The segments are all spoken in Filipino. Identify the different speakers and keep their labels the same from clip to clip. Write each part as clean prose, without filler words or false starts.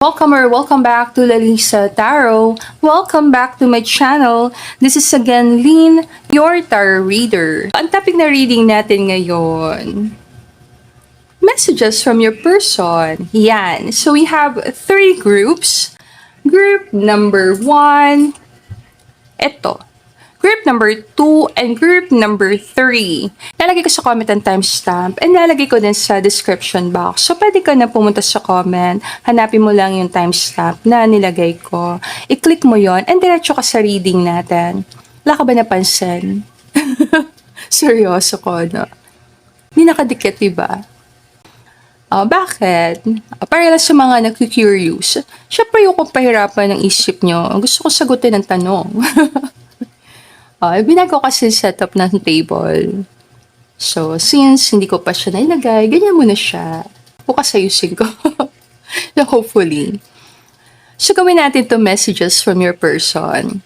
Speaker 1: Welcome or welcome back to Lalisa Tarot. Welcome back to my channel. This is again Lynn, your tarot reader. Ang topic na reading natin ngayon, messages from your person. Yan. So we have 3 groups. Group number 1, ito. Group number 2 and group number 3. Lalagay ko sa comment ang timestamp and lalagay ko din sa description box. So, pwede ka na pumunta sa comment, hanapin mo lang yung timestamp na nilagay ko. I-click mo yon and diretso ka sa reading natin. Wala ka ba napansin? Seryoso ko, no? Hindi nakadikit, diba? Bakit? Para lang sa mga nag-curious. Siyempre yung kung pahirapan ng isip nyo, gusto ko sagutin ang tanong. Binago kasi setup ng table. So, since hindi ko pa siya nailagay, ganyan muna siya. Bukas ayusin ko. Hopefully. So, gawin natin to messages from your person.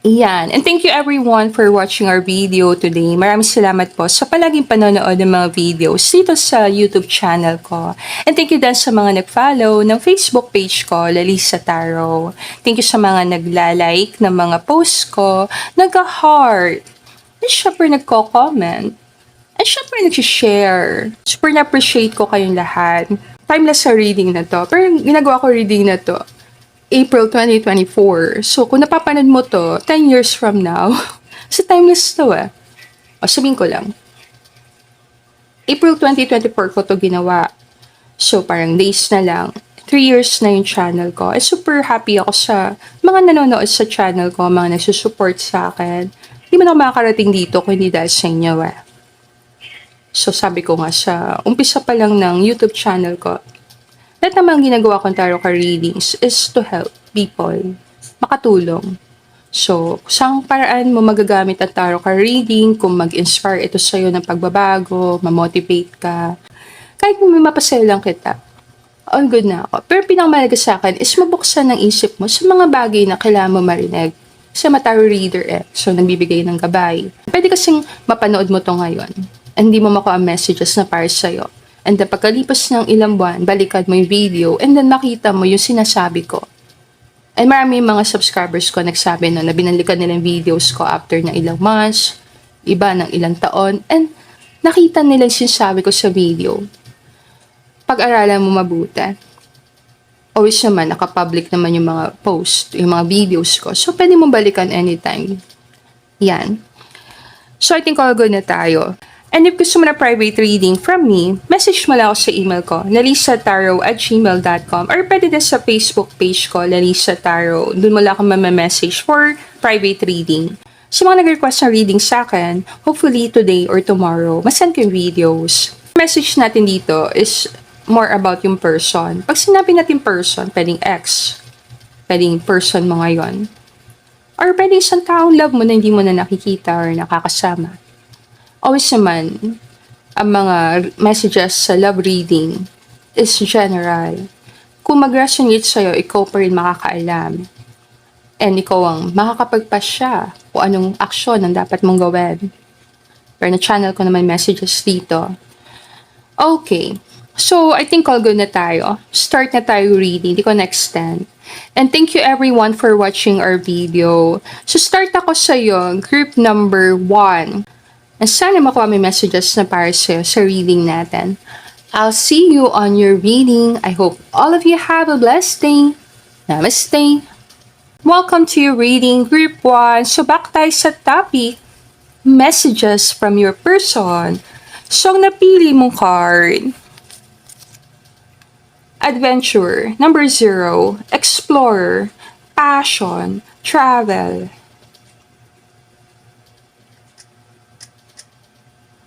Speaker 1: Iyan. And thank you everyone for watching our video today. Maraming salamat po sa palaging panonood ng mga videos dito sa YouTube channel ko. And thank you din sa mga nag-follow ng Facebook page ko, Lalisa Tarot. Thank you sa mga nagla-like ng mga posts ko, nag-heart, and syempre nagko-comment, and syempre nag-share. Super na-appreciate ko kayong lahat. Timeless sa reading na to. Pero ginagawa ko reading na to April 2024. So, kung napapanood mo to, 10 years from now, sa timeless to sabihin ko lang. April 2024 ko to ginawa. So, parang days na lang. 3 years na yung channel ko. Super happy ako sa mga nanonood sa channel ko, mga nagsusupport sa akin. Hindi man ako makakarating dito kung hindi dahil sa inyo So, sabi ko nga sa umpisa pa lang ng YouTube channel ko, lahat naman ginagawa kong tarot card readings is to help people, makatulong. So, saan paraan mo magagamit ang tarot card reading kung mag-inspire ito sa'yo ng pagbabago, ma-motivate ka. Kahit may mapasaya lang kita, all good na ako. Pero pinakamalaga sa akin is mabuksan ng isip mo sa mga bagay na kailangan mo marinig. Kasi tarot reader so nagbibigay ng gabay. Pwede kasing mapanood mo to ngayon, and hindi mo makuha ang messages na para sa'yo. And then, pagkalipas ng ilang buwan, balikan mo yung video, and then makita mo yung sinasabi ko. And marami yung mga subscribers ko nagsabi na binalikan nila yung videos ko after ng ilang months, iba ng ilang taon, and nakita nila yung sinasabi ko sa video. Pag-aralan mo mabuti. Always naman, nakapublic naman yung mga post, yung mga videos ko. So, pwede mo balikan anytime. Yan. So, I think all good na tayo. And if gusto mo na private reading from me, message mo lang ako sa email ko, lalisataro@gmail.com, or pwede din sa Facebook page ko, Lalisa Tarot. Doon mo lang ako message for private reading. Sa mga nag-request ng reading sa akin, hopefully today or tomorrow, masend ko yung videos. Message natin dito is more about yung person. Pag sinabi natin person, pwedeng ex, pwedeng person mo ngayon, or pwedeng isang taong love mo na hindi mo na nakikita or nakakasama. Always naman, ang mga messages sa love reading is general. Kung mag-resonate sa'yo, ikaw pa rin makakaalam. And ikaw ang makakapagpasya kung anong aksyon ang dapat mong gawin. Pero na-channel ko naman messages dito. Okay. So, I think all good na tayo. Start na tayo reading. Hindi ko na-extend. And thank you everyone for watching our video. So, start ako sa'yo, group number 1. And sana makuha may messages na para sa'yo sa reading natin. I'll see you on your reading. I hope all of you have a blessed day. Namaste. Welcome to your reading, Group 1. So back tayo sa topic, messages from your person. So ang napili mong card, Adventure, number 0, Explorer, Passion, Travel.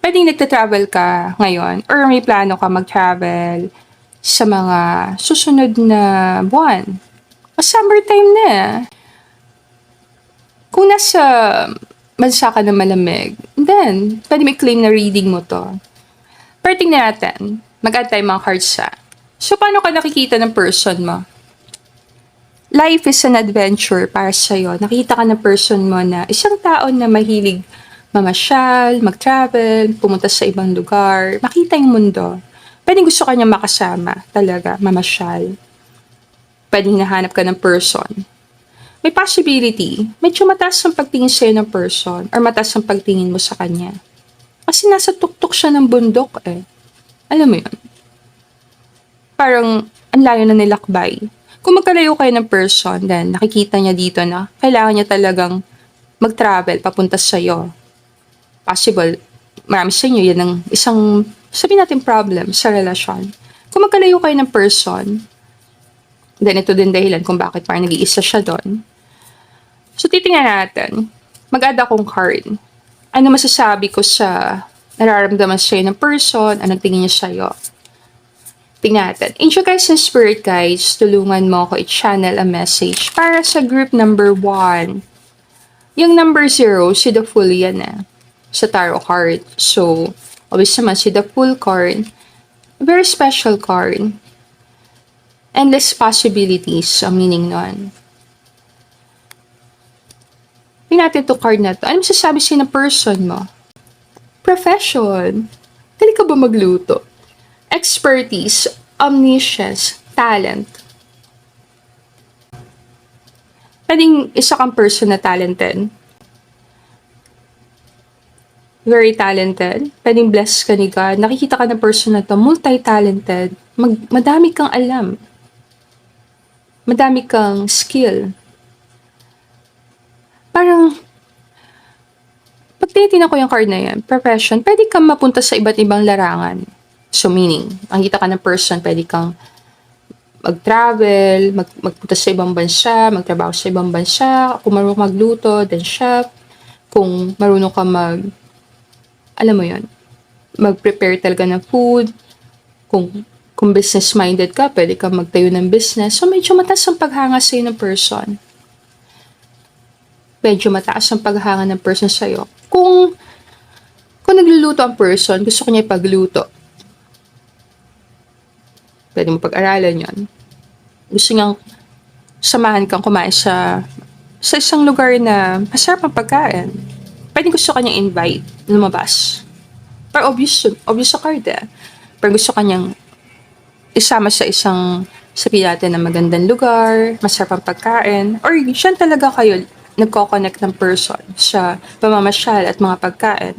Speaker 1: Pwedeng nagta-travel ka ngayon or may plano ka mag-travel sa mga susunod na buwan. Summertime na. Kung nasa bansa ka na malamig, then pwede may claim na reading mo to. Pero tingnan natin, mag-add tayo mga cards sa. So, paano ka nakikita ng person mo? Life is an adventure para sa'yo. Nakita ka ng person mo na isang tao na mahilig mamasyal, mag-travel, pumunta sa ibang lugar, makita yung mundo. Pwedeng gusto ka niya makasama, talaga, mamasyal. pwede hinahanap ka ng person. May possibility, medyo mataas ang pagtingin sa'yo ng person or mataas ang pagtingin mo sa kanya. Kasi nasa tuktok siya ng bundok eh. Alam mo yun? Parang ang layo na nilakbay. Kung magkalayo kayo ng person, then nakikita niya dito na kailangan niya talagang mag-travel papunta sa'yo. Possible, marami sa inyo, yan ang isang, sabihin natin problem sa relasyon. Kung magkalayo kayo ng person, then ito din dahilan kung bakit parang nag-iisa siya doon. So, titingnan natin. Mag-add akong card. Ano masasabi ko sa nararamdaman sa'yo ng person? Anong tingin niya sa'yo? Tingnan natin. Angel guys and spirit guides, tulungan mo ako i-channel a message para sa group number 1. Yung number 0, si the Fool yan sa tarot card. So, always naman si the Fool card. Very special card. Endless possibilities ang meaning nun. Tingnan natin itong card na to. Ano masasabi siya ng person mo? Profession. Dali ka ba magluto? Expertise, omniscience, talent. Pwedeng isa kang person na talented. Very talented. Pwedeng blessed ka ni God. Nakikita ka ng person na to, multi-talented. Madami kang alam. Madami kang skill. Parang, pag tinitingnan ko yung card na yan, profession, pwede kang mapunta sa iba't ibang larangan. So meaning, ang kita ka ng person, pwede kang mag-travel, magpunta sa ibang bansa, magtrabaho sa ibang bansa, kung marunong magluto, then chef, kung marunong ka alam mo yon, mag-prepare talaga ng food, kung business-minded ka, pwede kang magtayo ng business. So medyo mataas ang paghanga sa'yo ng person. Medyo mataas ang paghanga ng person sa'yo. Kung nagluluto ang person, gusto ko niya ipagluto. Pwede mo pag-aralan yon. Gusto niyang samahan kang kumain sa isang lugar na masarap ang pagkain. Pwede gusto ka niyang invite, lumabas. Pero obvious sa card Pero gusto ka niyang isama sa isang, sabihin natin na magandang lugar, masarap ang pagkain, or siya talaga kayo nagko-connect ng person sa pamamasyal at mga pagkain.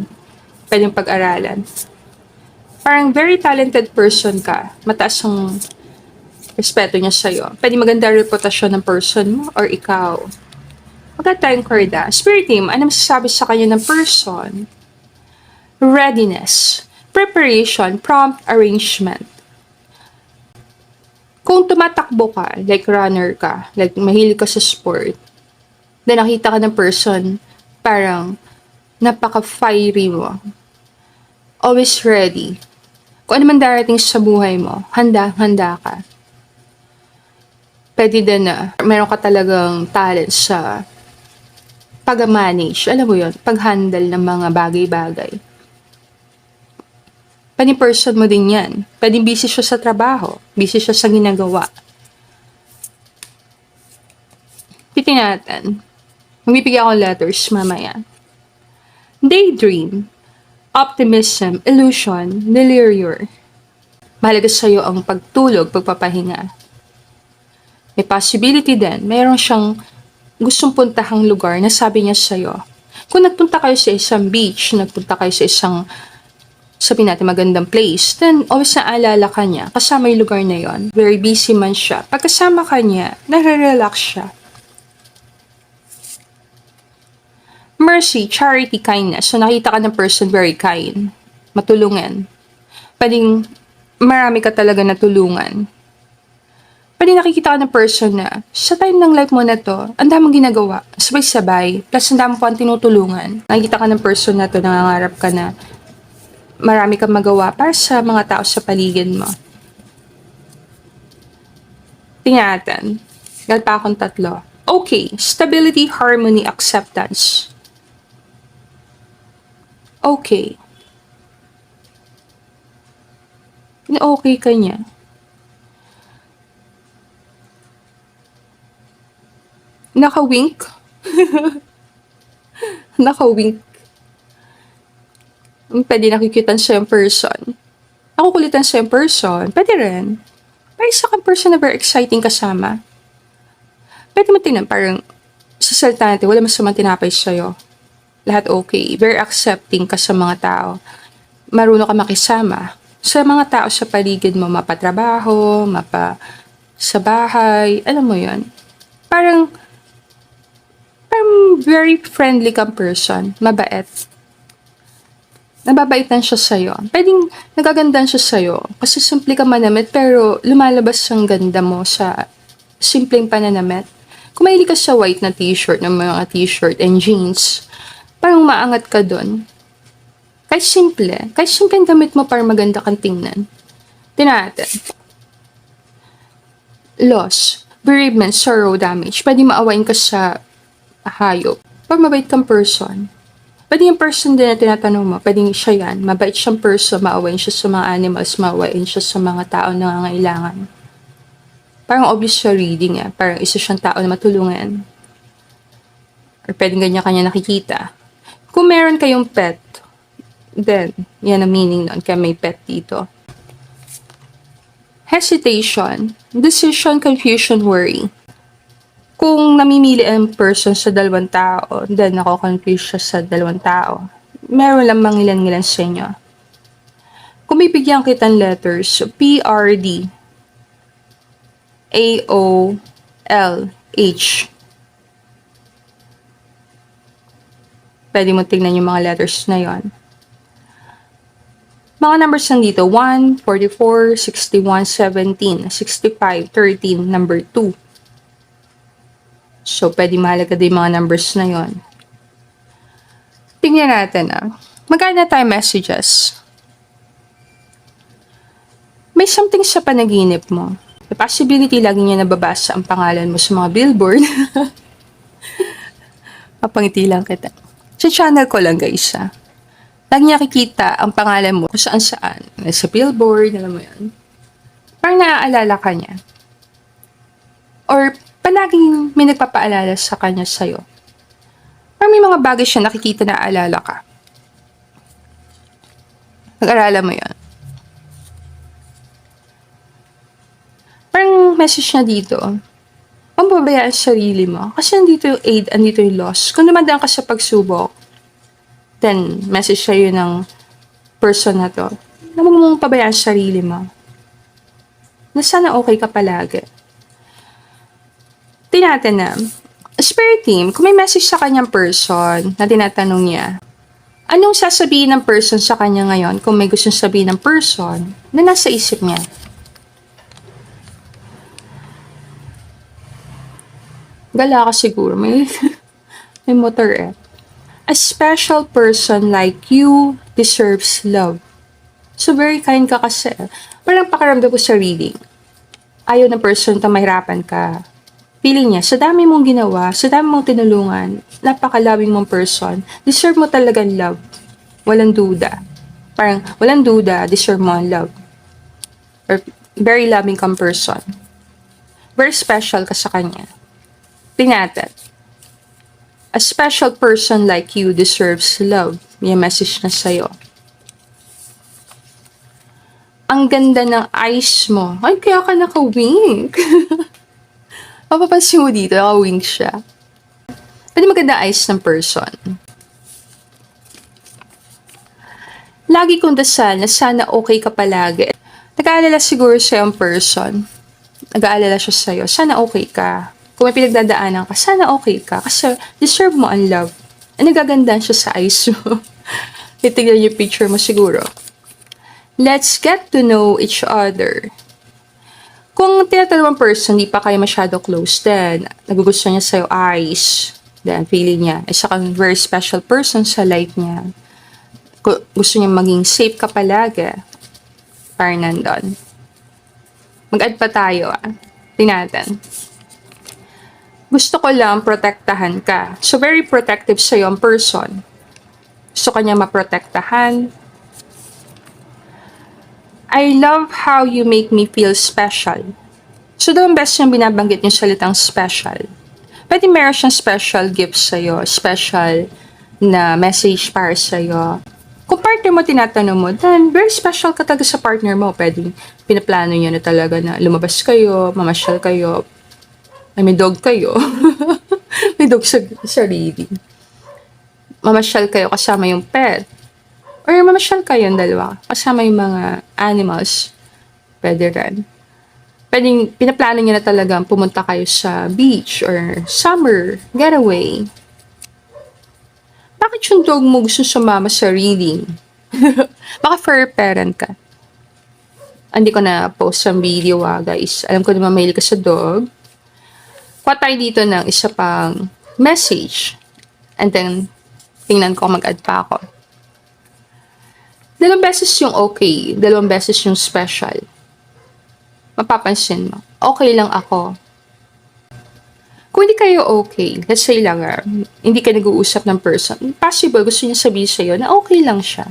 Speaker 1: Pwedeng pag-aralan. Parang very talented person ka. Mataas ang respeto niya sa'yo. Pwede maganda reputasyon ng person mo or ikaw. Maganda tayong card Spirit team, ano masasabi sa kanya ng person? Readiness. Preparation. Prompt arrangement. Kung tumatakbo ka, like runner ka, like mahilig ka sa sport, then nakita ka ng person, parang napaka-fiery mo. Always ready. Kung ano man darating sa buhay mo, handa ka. Pwede din na meron ka talagang talent sa pag-manage. Alam mo yun, pag-handle ng mga bagay-bagay. Pwede person mo din yan. Pwede busy siya sa trabaho. Busy siya sa ginagawa. Titingnan natin. Magbibigay ako letters mamaya. Daydream, optimism, illusion, delirium. Mahalaga sa'yo ang pagtulog, pagpapahinga. May possibility din, mayroon siyang gustong puntahang lugar na sabi niya sa'yo. Kung nagpunta kayo sa isang beach, nagpunta kayo sa isang, sabihin natin magandang place, then always naalala ka niya, kasama yung lugar na yon. Very busy man siya. Pagkasama ka niya, nare-relax siya. Mercy, charity, kindness. So, nakita ka ng person very kind. Matulungan. Pwedeng marami ka talaga natulungan. Pwede nakikita ka ng person na sa time ng life mo na to, ang daming ginagawa. Sabay-sabay. Plus, ang dami po ang tinutulungan. Nakikita ka ng person na to, nangangarap ka na marami kang magawa para sa mga tao sa paligid mo. Tingnan natin. Gal pa akong 3. Okay. Stability, harmony, acceptance. Okay. Okay ka niya. Naka-wink. Naka-wink. Pwede nakikitan siya yung person. Nakukulitan siya yung person. Pwede rin. Pero isa kang person na very exciting kasama. pwede mo tingnan, parang sa salita natin, wala masamang tinapay sa'yo. Lahat okay. Very accepting ka sa mga tao. Marunong ka makisama. Sa mga tao sa paligid mo, mapatrabaho, sa bahay, alam mo yon. Parang very friendly kang person. Mabait. Nababaitan siya sa'yo. Pwedeng nagagandahan siya sa'yo. Kasi simple ka manamit, pero lumalabas ang ganda mo sa simpleng pananamit. Kung mahilig ka sa white na t-shirt, ng mga t-shirt and jeans, parang maangat ka dun. Kahit simple ang damit mo para maganda kang tingnan. Tingnan natin. Loss, bereavement, sorrow, damage. Pwede maawain ka sa hayop. Pag mabait kang person, pwede yung person din na tinatanong mo, pwede siya yan. Mabait siyang person, maawain siya sa mga animals, maawain siya sa mga tao na nangangailangan. Parang obvious sa reading parang isa siyang tao na matulungan. Or pwedeng ganyan-kanya nakikita. Kung meron kayong pet, then, yan ang meaning nun, kaya may pet dito. Hesitation, decision, confusion, worry. Kung namimili ang person sa dalawang tao, then nako-confuse siya sa dalawang tao, meron lang mangilan-ngilan sa inyo. Kung may bigyan kitang letters, PRD, AOLH. Pwede mo tingnan yung mga letters na yon. Mga numbers nandito, 1, 44, 61, 17, 65, 13, number 2. So, pwede mahalaga din mga numbers na yon. Tingnan natin magkano na tayo messages. May something sa panaginip mo. The possibility lagi niya nababasa ang pangalan mo sa mga billboard. Mapangiti lang kita. Sa channel ko lang guys lagi niya nakikita ang pangalan mo kung saan saan. Sa billboard, alam mo yan. Parang naaalala ka niya. Or palaging may nagpapaalala sa kanya sa'yo. Parang may mga bagay siya nakikita na aalala ka. Pag-aralan mo yan. Parang message niya dito, huwag pabayaan sa sarili mo. Kasi nandito yung aid, andito yung loss. Kung dumadaan ka sa pagsubok, then message sa'yo ng person na to, na huwag mong pabayaan sa sarili mo. Na sana okay ka palagi. Tingnan na, spirit team, kung may message sa kanyang person na tinatanong niya, anong sasabihin ng person sa kanya ngayon kung may gustong sabihin ng person na nasa isip niya? Gala ka siguro. May motor A special person like you deserves love. So, very kind ka kasi. Parang pakiramdam ko sa reading. Ayaw ng person na mahirapan ka. Feeling niya, sa dami mong ginawa, sa dami mong tinulungan, napakalawing mong person, deserve mo talagang love. Walang duda. Parang, walang duda, deserve mo ang love. Or, very loving kang person. Very special ka sa kanya. Tingnan natin. A special person like you deserves love. May message na sa'yo. Ang ganda ng eyes mo. Ay, kaya ka naka-wink. Mapapansin mo dito, naka-wink siya. Pwede maganda eyes ng person. Lagi kong dasal na sana okay ka palagi. Nag-aalala siguro sa'yo ang person. Nag-aalala siya sa'yo. Sana okay ka. Kung may pinagdadaanan ka, sana okay ka. Kasi deserve mo ang love. Nagagandaan siya sa eyes mo. Titignan yung picture mo siguro. Let's get to know each other. Kung tinatanong person, di pa kayo masyado close, then nagugustuhan niya sa'yo eyes. Then feeling niya, isa kang very special person sa life niya. Gusto niya maging safe ka palagi. Parang nandun. Mag-add pa tayo Tingnan natin. Gusto ko lang protektahan ka. So, very protective sa'yo ang person. Gusto ka niya maprotektahan. I love how you make me feel special. So, doon best yung binabanggit yung salitang special. Pwede meron siyang special gifts sa'yo, special na message para sa'yo. Kung partner mo tinatanong mo, then very special ka talaga sa partner mo. Pwede pinaplano niya na talaga na lumabas kayo, mamasyal kayo, Ay, may dog kayo. May dog sa reading. Mamasyal kayo kasama yung pet. Or mamasyal kayong dalawa kasama yung mga animals. Pwede rin. Pwedeng pinaplano niya na talagang pumunta kayo sa beach or summer getaway. Bakit yung dog mo gusto sumama sa reading? Baka fur parent ka. Hindi ko na post ang video guys. Alam ko naman mahilig ka sa dog. Kuha tayo dito ng isa pang message. And then, tingnan ko mag-add pa ako. 2 beses yung okay. 2 beses yung special. Mapapansin mo. Okay lang ako. Kung hindi kayo okay, let's say lang, hindi ka nag-uusap ng person, possible gusto niya sabihin sa'yo na okay lang siya.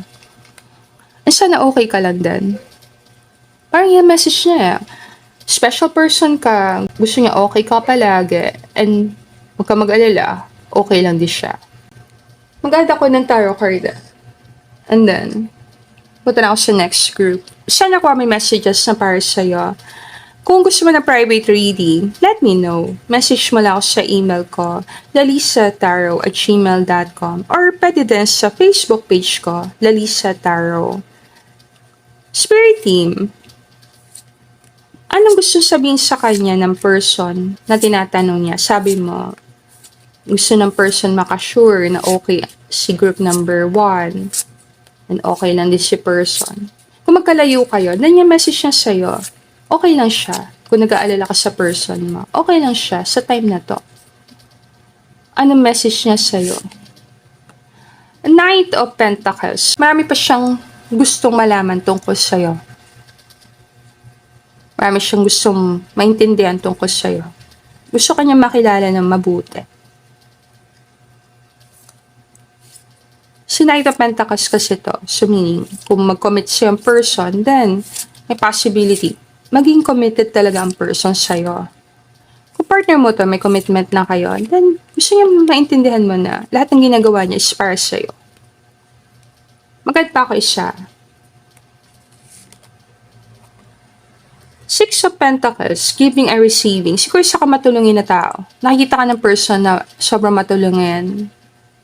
Speaker 1: And sana okay ka lang din. Parang yung message niya, special person ka, gusto niya okay ka palagi, and huwag ka mag-alala, okay lang din siya. Mag-add ako ng tarot card. And then, punta na ako sa next group. Sana ko may messages na para sa'yo. Kung gusto mo ng private reading, let me know. Message mo lang ako sa email ko, lalisatarot@gmail.com, or pwede din sa Facebook page ko, Lalisa Tarot. Spirit team, anong gusto sabihin sa kanya ng person na tinatanong niya? Sabi mo, gusto ng person makasure na okay si group number 1, and okay lang din si person. Kung magkalayo kayo, then yung message niya sa'yo, okay lang siya. Kung nag-aalala ka sa person mo, okay lang siya sa time na to. Anong message niya sa'yo? Knight of Pentacles. Marami pa siyang gustong malaman tungkol sa'yo. Marami siyang gustong maintindihan tungkol sa'yo. Gusto kanya makilala ng mabuti. Si Knight of Pentacles kasi to. So meaning, kung mag-commit siyang person, then may possibility maging committed talaga ang person sa'yo. Kung partner mo to, may commitment na kayo, then gusto niya maintindihan mo na lahat ng ginagawa niya is para sa'yo. Magad pa ako isa. 6 of Pentacles, giving and receiving. Siguro isa ka matulungin na tao. Nakikita ka ng person na sobrang matulungin,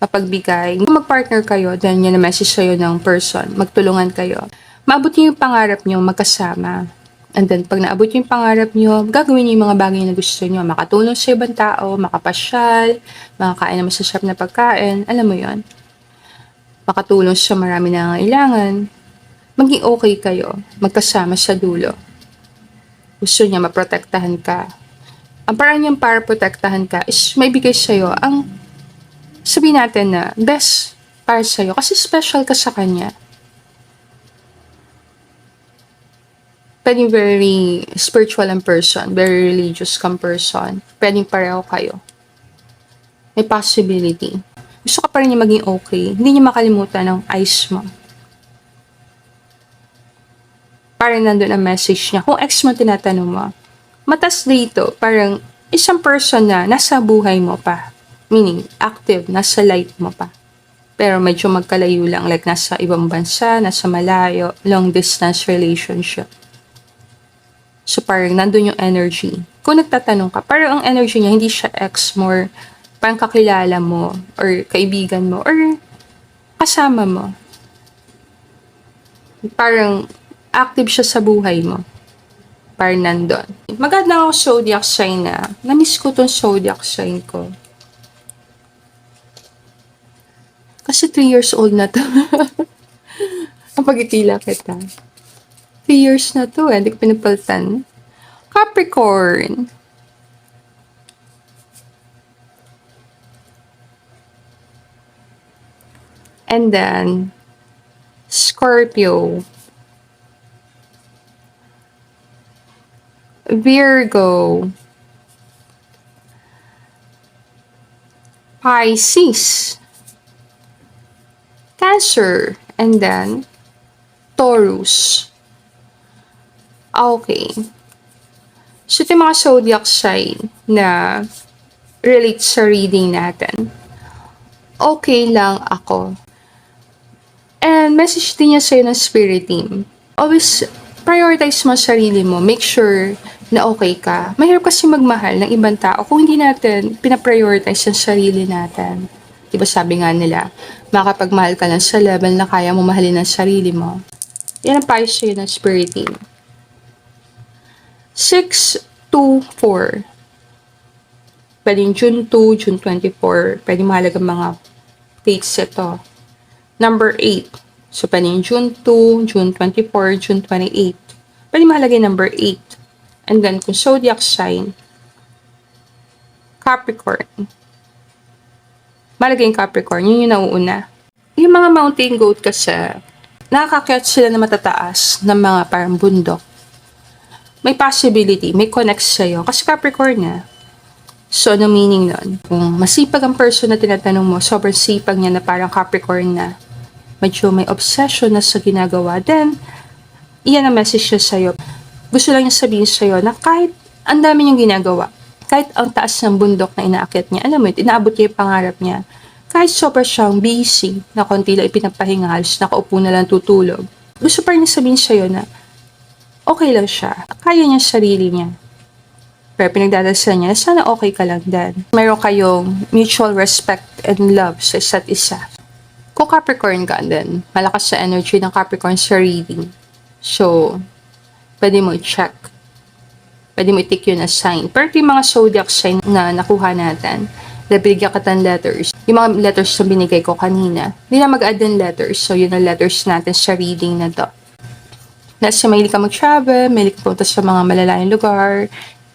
Speaker 1: mapagbigay. Kung mag-partner kayo, then yan na message sa'yo ng person, magtulungan kayo. Maabot niyo yung pangarap niyo magkasama. And then, pag naabot yung pangarap nyo, gagawin nyo yung mga bagay na gusto nyo. Makatulong sa ibang tao, makapasyal, makakain ng masasarap na pagkain. Alam mo yon. Makatulong sa marami na nangangailangan. Maging okay kayo, magkasama sa dulo. Gusto niya maprotektahan ka. Ang paraan niyang para protektahan ka is may bigay sa'yo ang sabihin natin na best para sa'yo. Kasi special ka sa kanya. Pwedeng very spiritual ang person, very religious kang person. Pwedeng pareho kayo. May possibility. Gusto ka pa rin niya maging okay. Hindi niya makalimutan ang eyes mo. Parang nandun ang message niya. Kung ex mo tinatanong mo, matas dito, parang isang person na nasa buhay mo pa. Meaning, active, nasa light mo pa. Pero medyo magkalayo lang, like nasa ibang bansa, nasa malayo, long distance relationship. So, parang nandun yung energy. Kung nagtatanong ka, parang ang energy niya, hindi siya ex, more parang kakilala mo, or kaibigan mo, or kasama mo. Parang active siya sa buhay mo. Parang nandun. Magad na ako zodiac sign na. Na-miss ko tong zodiac sign ko. Kasi 3 years old na to. Ang pagitila kita. 3 years na to, hindi ko pinapalitan. Capricorn. And then, Scorpio. Virgo. Pisces. Cancer. And then, Taurus. Okay. So, ito yung mga zodiac sign na relate sa reading natin. Okay lang ako. And message din niya sa'yo ng spirit team. Always prioritize mo sarili mo. Make sure na okay ka. Mahirap kasi magmahal ng ibang tao kung hindi natin pinaprioritize ang sarili natin. Diba sabi nga nila, makapagmahal ka lang sa level na kaya mo mahalin ang sarili mo. Yan ang payo sa'yo ng spirit team. 6, 2, 4. Pwedeng June 2, June 24. Pwedeng mahalagang mga dates ito. Number 8. So, pwedeng June 2, June 24, June 28. Pwedeng mahalagay number 8. And then, kung zodiac sign, Capricorn. Malagay yung Capricorn. Yun yung nauuna. Yung mga mountain goat kasi, nakakakyat sila na matataas ng mga parang bundok. May possibility, may connect sa'yo. Kasi Capricorn na. So, ano meaning nun? Kung masipag ang person na tinatanong mo, sobrang sipag niya na parang Capricorn na, medyo may obsession na sa ginagawa, then, iyan ang message niya sa'yo. Gusto lang niya sabihin sa'yo na kahit ang dami niyang ginagawa, kahit ang taas ng bundok na inaakyat niya, alam mo, inaabot niya yung pangarap niya, kahit sobrang siyang busy, na konti lang ipinapahinga, halos nakaupo na lang tutulog, gusto pa rin niya sabihin sa'yo na okay lang siya, kaya niya sarili niya. Pero pinagdadasal niya, sana okay ka lang din. Meron kayong mutual respect and love sa isa't isa. Kung Capricorn ka din, malakas sa energy ng Capricorn sa reading. So, pwede mo i-check. Pwede mo i-tick yun as sign. Pero yung mga zodiac sign na nakuha natin, nabigyan ka ng letters. Yung mga letters na binigay ko kanina, hindi na mag-add ng letters. So, yun ang letters natin sa reading na to. Nasa mahilig ka mag-travel, mahilig ka pumunta sa mga malalayang lugar,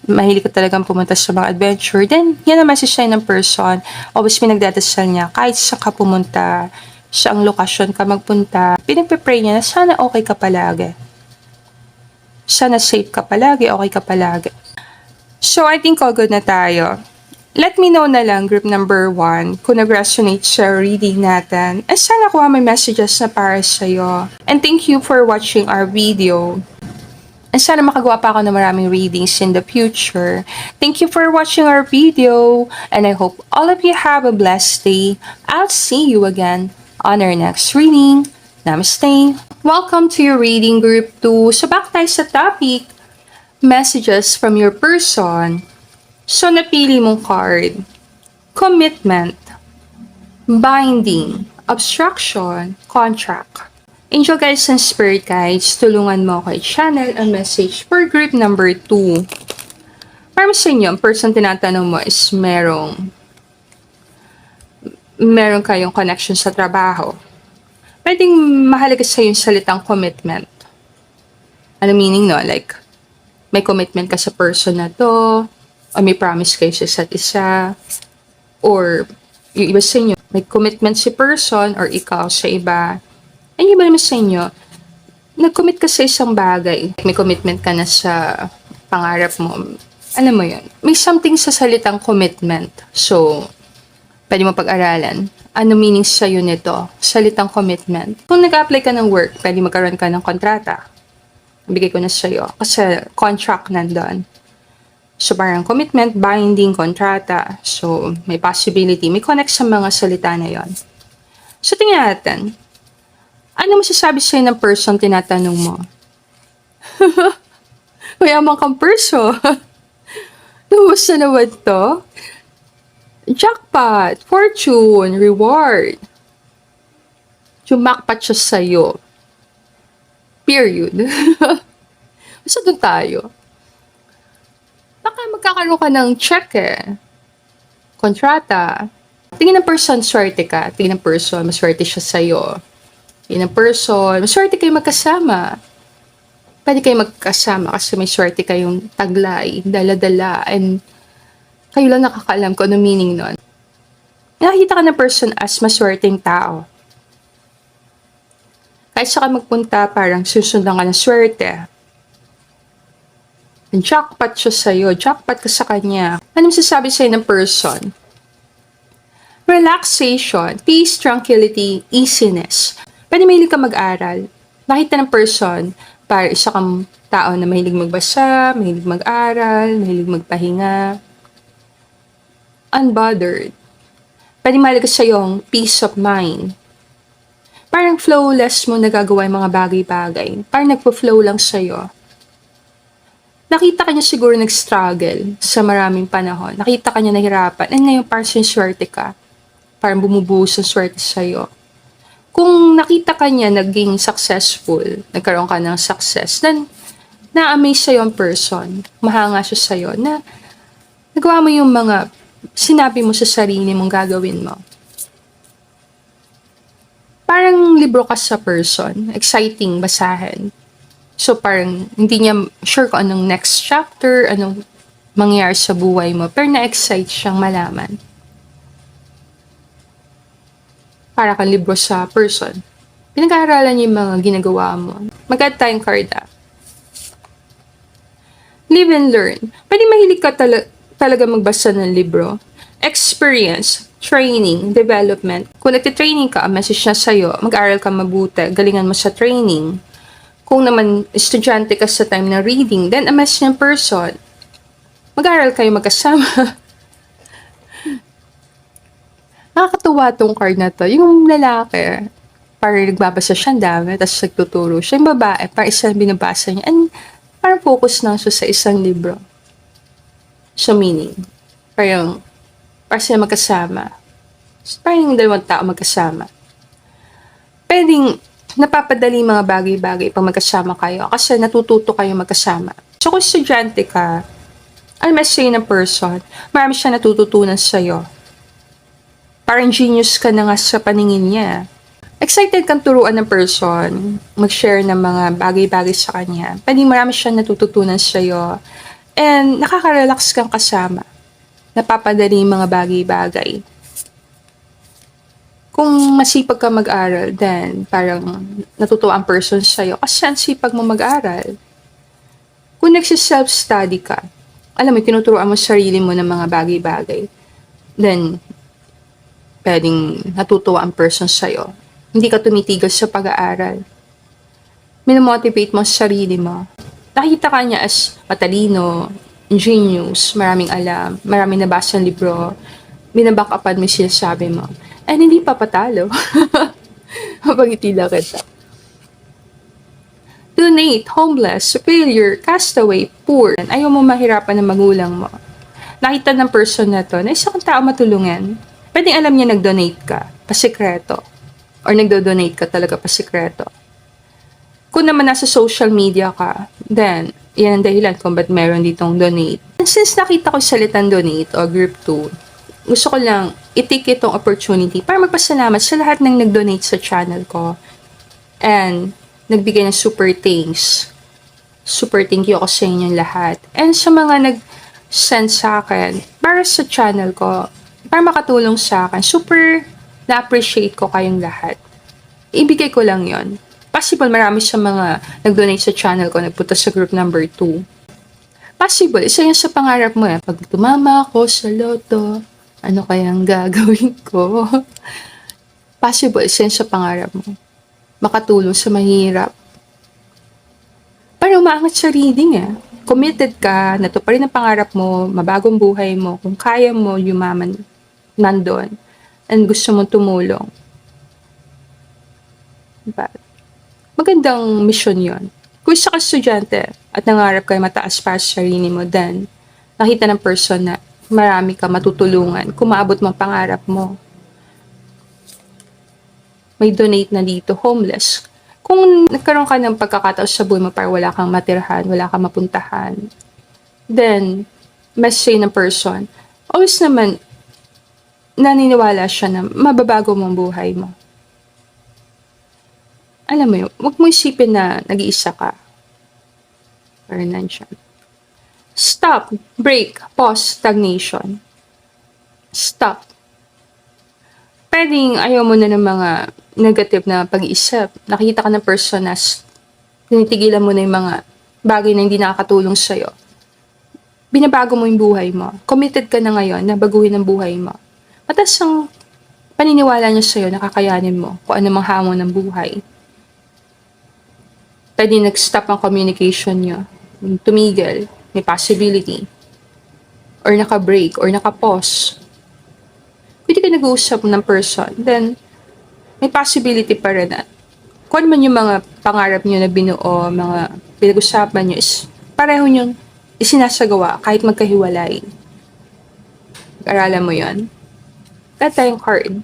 Speaker 1: mahilig ka talagang pumunta sa mga adventure, then yan ang message sa'yo ng person. Always pinagdadasal niya, kahit saan ka pumunta, saang lokasyon ka magpunta, pinagpipray niya na sana okay ka palagi. Sana safe ka palagi, okay ka palagi. So, I think all good na tayo. Let me know na lang, group number 1, kung nag-resonate sa reading natin. And sana kuha may messages na para sa'yo. And thank you for watching our video. And sana makagawa pa ako ng maraming readings in the future. Thank you for watching our video. And I hope all of you have a blessed day. I'll see you again on our next reading. Namaste. Welcome to your reading group 2. So back tayo sa topic, messages from your person. So napili mong card, commitment, binding, obstruction, contract. Angel guides and spirit guides, tulungan mo ako i-channel a message for group number 2. Para sa inyo, ang person tinatanong mo is meron kayong connection sa trabaho. Pwedeng mahalaga sa yung salitang commitment. Ano meaning no? Like, may commitment ka sa person na to, o may promise kayo sa isa't isa, or yung iba sa inyo, may commitment si person or ikaw sa iba. Ang iba naman sa inyo, nag-commit ka sa isang bagay. May commitment ka na sa pangarap mo. Alam mo yun. May something sa salitang commitment. So, pwede mo pag-aralan. Ano meaning sa'yo nito? Salitang commitment. Kung nag-apply ka ng work, pwede magkaroon ka ng kontrata. Bigay ko na sa'yo. Kasi contract nandun. So, parang commitment, binding, kontrata. So, may possibility. May connect sa mga salita na yon. So, tingnan natin. Ano masasabi sa'yo ng person tinatanong mo? Mayaman kang person. Lubos na naman to. Jackpot, fortune, reward. Jumakpat siya sa'yo. Period. Basta doon tayo. Baka magkakaroon ka ng check kontrata. Tingin ng person, swerte ka. Tingin ng person, maswerte siya sa'yo. Tingin ng person, maswerte kayo magkasama. Pwede kayo magkasama kasi may swerte kayong taglay, dala-dala, and kayo lang nakakaalam kung ano meaning nun. Nakikita ka ng person as maswerteng tao. Kahit saan ka magpunta, parang susundan ka ng swerte. Jackpot siya sa'yo. Jackpot ka sa kanya. Ano masasabi sa'yo ng person? Relaxation, peace, tranquility, easiness. Pwede mahilig ka mag-aral. Nakita ng person, para isa kang tao na mahilig magbasa, mahilig mag-aral, mahilig magpahinga. Unbothered. Pwede mahalaga sa'yo yung peace of mind. Parang flawless mo nagagawa yung mga bagay-bagay. Parang nagpo-flow lang sa'yo. Nakita ka niya siguro nag-struggle sa maraming panahon. Nakita ka niya nahirapan. And ngayon parang siniswerte ka. Parang bumubuhos ang swerte sa'yo. Kung nakita ka niya naging successful, nagkaroon ka ng success, then na-amaze sa'yo ang person. Mahanga siya sa'yo na nagawa mo yung mga sinabi mo sa sarili mong gagawin mo. Parang libro ka sa person. Exciting basahin. So parang hindi niya sure kung anong next chapter, anong mangyayari sa buhay mo. Pero na-excite siyang malaman. Para kang libro sa person. Pinag-aaralan niya yung mga ginagawa mo. Mag-add tayong card Live and learn. Pwede mahilig ka talaga magbasa ng libro. Experience, training, development. Kung nagtitraining ka, message na sa'yo, mag-aral ka mabuti, galingan mo sa training. Kung naman estudyante ka sa time na reading, then a message ng person, mag-aral kayo magkasama. Nakakatuwa tong card na to. Yung lalaki, parang nagbabasa siya ang dami, tapos nagtuturo siya. Yung babae, parang isang binabasa niya. And parang focus lang siya sa isang libro. So meaning, parang sila magkasama. Parang yung dalawang tao magkasama. Pwedeng napapadali mga bagay-bagay pag magkasama kayo kasi natututo kayo magkasama. So kung estudyante ka, ang message ng person, marami siya natututunan sa'yo. Parang genius ka na nga sa paningin niya. Excited kang turuan ng person, mag-share ng mga bagay-bagay sa kanya. Pwede marami siyang natututunan sa'yo. And nakaka-relax kang kasama. Napapadali yung mga bagay-bagay. Kung masipag ka mag-aral, then parang natutuwa ang person sa'yo kasi ang sipag mo mag-aral. Kung nagsiself-study ka, alam mo, tinuturuan mo sarili mo ng mga bagay-bagay, then pwedeng natutuwa ang person sa'yo. Hindi ka tumitigil sa pag-aaral. Minomotivate mo sa sarili mo. Nakita ka niya as matalino, ingenious, maraming alam, maraming nabasa ng libro, binaback upan mo yung sinasabi mo. And hindi pa patalo. Mapangiti lang kita. Donate, homeless, failure, castaway, poor. Ayaw mo mahirapan ng magulang mo. Nakita ng person na to na isang tao matulungan. Pwedeng alam niya nag-donate ka, pasikreto. Or nagdo-donate ka talaga pasikreto. Kung naman nasa social media ka, then, yan ang dahilan kung ba't meron ditong donate. And since nakita ko salitang donate o group 2, gusto ko lang i-take itong opportunity para magpasalamat sa lahat ng nag-donate sa channel ko. And, nagbigay ng super thanks. Super thank you ako sa inyong lahat. And sa mga nag-send sa akin, para sa channel ko, para makatulong sa akin, super na-appreciate ko kayong lahat. Ibigay ko lang yon. Possible marami sa mga nag-donate sa channel ko, nagpunta sa group number 2. Possible, isa yan sa pangarap mo eh. Pag tumama ako sa loto, ano kayang gagawin ko? Possible, isa yan sa pangarap mo. Makatulong sa mahirap. Parang umaangat sa reading eh. Committed ka, natuparin ang pangarap mo, mabagong buhay mo, kung kaya mo yumaman nandun, and gusto mo tumulong. Diba? Magandang mission yon. Kung isa ka estudyante at nangarap kayo mataas para sa sarili mo, then nakita ng person na marami ka matutulungan kung maabot mo ang pangarap mo. May donate na dito, homeless. Kung nagkaroon ka ng pagkakataon sa buhay mo para wala kang matirhan, wala kang mapuntahan, then, message ng person, always naman, naniniwala siya na mababago mong buhay mo. Alam mo yun, huwag mo isipin na nag-iisa ka. Or nandiyan. Stop, break, pause, stagnation. Stop. Pwedeng ayaw mo na ng mga negative na pag-iisip. Nakita ka ng person na tinitigilan mo na yung mga bagay na hindi nakakatulong sa'yo. Binabago mo yung buhay mo. Committed ka na ngayon na baguhin ang buhay mo. Matas ang paniniwala niya sa'yo, nakakayanin mo kung ano mang hamon ng buhay. Pwede nag-stop ang communication niyo. Tumigil, may possibility. Or naka-break, or naka-pause. Pwede ka nag-uusap ng person, then may possibility pa rin na kung ano man yung mga pangarap niyo na binuo, mga pinag-usapan niyo is pareho niyong isinasagawa kahit magkahiwalay. Aralan mo yon. That tayong card.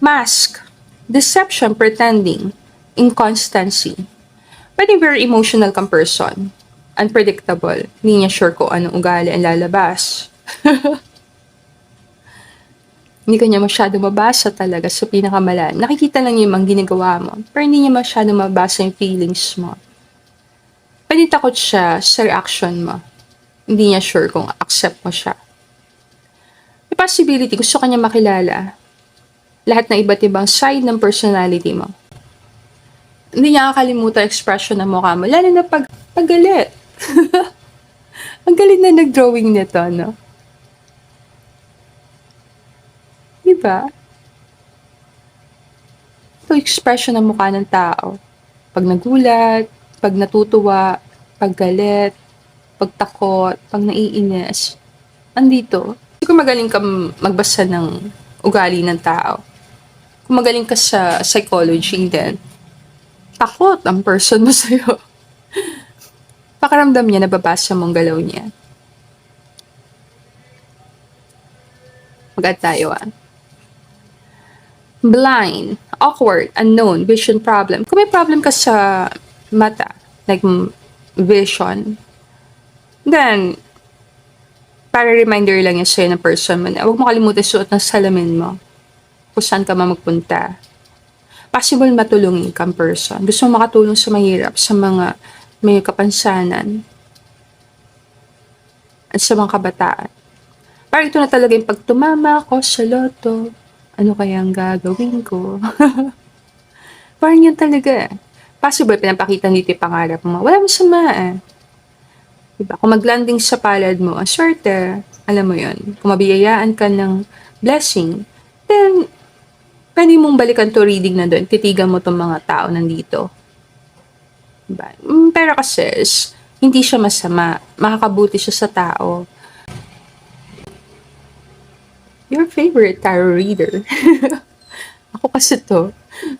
Speaker 1: Mask. Deception, pretending. Inconstancy. Pwedeng very emotional kang person. Unpredictable. Hindi niya sure kung anong ugali ang lalabas. Hindi ka niya masyado mabasa talaga sa pinakamalalim. Nakikita lang niya yung mga ginagawa mo, pero hindi niya masyado mabasa yung feelings mo. Pwede takot siya sa reaction mo. Hindi niya sure kung accept mo siya. May possibility, gusto ka niya makilala lahat ng iba't ibang side ng personality mo. Hindi niya kakalimutan expression ng mukha mo, lalo na paggalit. Ang galing na nag-drawing nito, no? Diba? Ito expression ng mukha ng tao. Pag nagulat, pag natutuwa, pag galit, pag takot, pag naiinis. Andito. Kung magaling ka magbasa ng ugali ng tao, kung magaling ka sa psychology din, takot ang person mo sa'yo. Pakaramdam niya, nababasa mong galaw niya. Mag-add tayo Blind, awkward, unknown, vision problem. Kung may problem ka sa mata, like vision, then, para reminder lang yan sa'yo ng person mo na huwag mo kalimutan suot ng salamin mo kung saan ka magpunta. Possible matulungin kang person. Gusto mo makatulong sa mahirap, sa mga may kapansanan, at sa mga kabataan. Parang ito na talaga yung pag tumama ako sa loto, ano kaya ang gagawin ko? Parang yun talaga. Possible, pinapakita dito yung pangarap mo. Wala masama Diba? Kung maglanding sa palad mo, ang swerte, alam mo yun. Kung mabiyayaan ka ng blessing, then, pwede mong balikan to reading na doon. Titigan mo tong mga tao nandito. Diba? Pero kasi, hindi siya masama. Makakabuti siya sa tao. Your favorite tarot reader. Ako kasi to.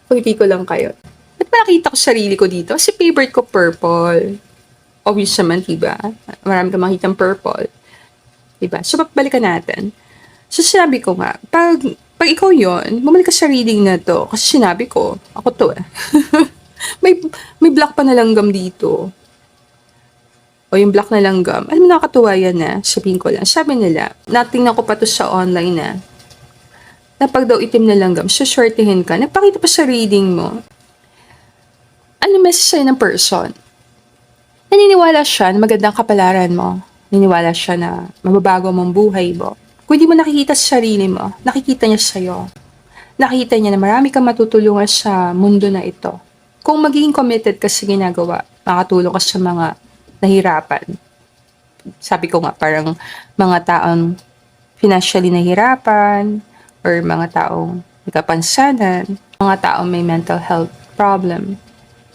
Speaker 1: Pagti ko lang kayo. Ba't nakita ko sarili ko dito? Kasi favorite ko purple. Obvious naman, diba? Marami ka makitang purple. Diba? So, balikan natin. So, sinabi ko nga, pag ikaw yon, bumalik ka sa reading na to. Kasi sinabi ko, ako to may black pa na langgam dito. O yung black na langgam. Alam mo, nakakatuwa yan sabihin ko lang. Sabi nila, natingnan ko pa to sa online na pag daw itim na langgam, suswertihin ka. Nagpakita pa sa reading mo. Ano message sa'yo ng person? Naniniwala siya na magandang kapalaran mo. Naniniwala siya na mababago mong buhay mo. Kung hindi mo nakikita sa sarili mo, nakikita niya sa'yo. Nakikita niya na marami kang matutulungan sa mundo na ito. Kung magiging committed ka sa ginagawa, makatulong ka sa mga nahirapan. Sabi ko nga, parang mga taong financially nahirapan, or mga taong may kapansanan, mga taong may mental health problem.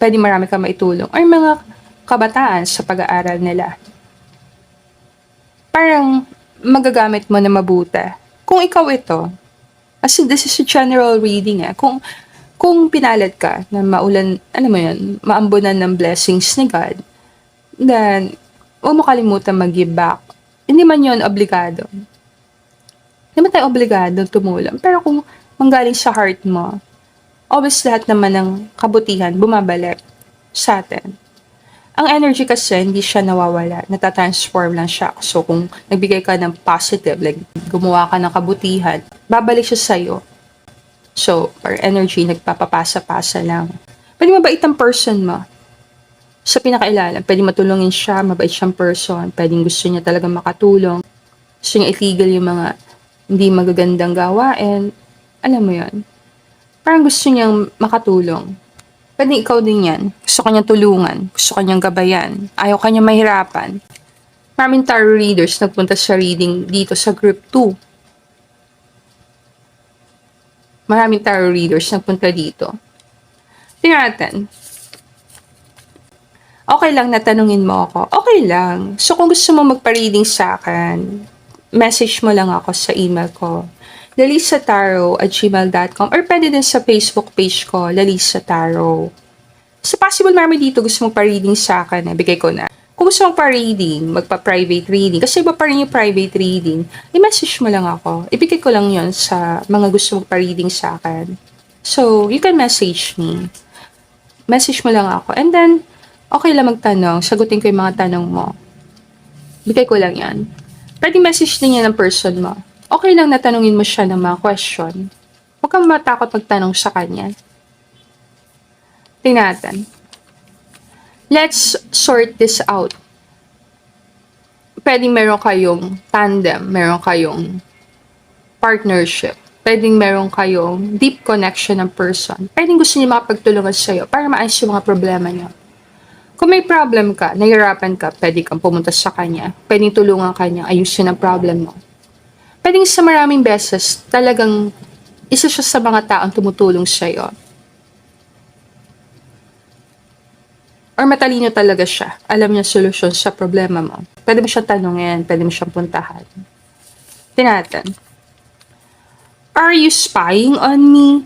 Speaker 1: Pwede marami kang maitulong. Or mga kabataan sa pag-aaral nila. Parang magagamit mo na mabuti. Kung ikaw ito, as this is a general reading kung pinalad ka na maulan, alam mo yun, maambunan ng blessings ni God, then, huwag mo kalimutan mag-give back. Hindi man yun obligado. Hindi man tayo obligado tumulong. Pero kung manggaling sa heart mo, always lahat naman ng kabutihan bumabalik sa atin. Ang energy kasi, hindi siya nawawala. Natatransform lang siya. So, kung nagbigay ka ng positive, like gumawa ka ng kabutihan, babalik siya sa'yo. So, our energy, nagpapapasa-pasa lang. Pwede mabait ang person mo. Sa pinakailalim, pwede matulungin siya, mabait siyang person. Pwede gusto niya talaga makatulong. Gusto niya itigil yung mga hindi magagandang gawain. Alam mo yon. Parang gusto niyang makatulong. Pwede ikaw din yan. Gusto kanyang tulungan. Gusto kanyang gabayan. Ayaw kanyang mahirapan. Maraming tarot readers nagpunta sa reading dito sa group 2. Maraming tarot readers nagpunta dito. Tingnan natin. Okay lang na tanungin mo ako. Okay lang. So kung gusto mo magpa-reading sa akin, message mo lang ako sa email ko. lalisataro@gmail.com or pwede din sa Facebook page ko, Lalisa Tarot. So possible marami dito gusto mong pa-reading sa akin, bigay ko na. Kung gusto mong pa-reading, magpa-private reading, kasi iba pa rin yung private reading, i-message mo lang ako. Ibigay ko lang yon sa mga gusto magpa-reading sa akin. So, you can message me. Message mo lang ako. And then, okay lang magtanong. Sagutin ko yung mga tanong mo. Bigay ko lang yan. Pwede message din yan ng person mo. Okay lang na tanungin mo siya ng mga question. Huwag kang matakot magtanong sa kanya. Tingnan natin. Let's sort this out. Pwedeng meron kayong tandem, meron kayong partnership, pwedeng meron kayong deep connection ng person. Pwedeng gusto niya makapagtulungan sa'yo para maayos yung mga problema niyo. Kung may problem ka, nahihirapan ka, pwede kang pumunta sa kanya. Pwedeng tulungan kanya, ayusin ang problem mo. Pwedeng sa maraming beses, talagang isa siya sa mga taong tumutulong sa'yo. Or matalino talaga siya. Alam niya solusyon sa problema mo. Pwede mo siyang tanungin, pwede mo siyang puntahan. Tinatan. Are you spying on me?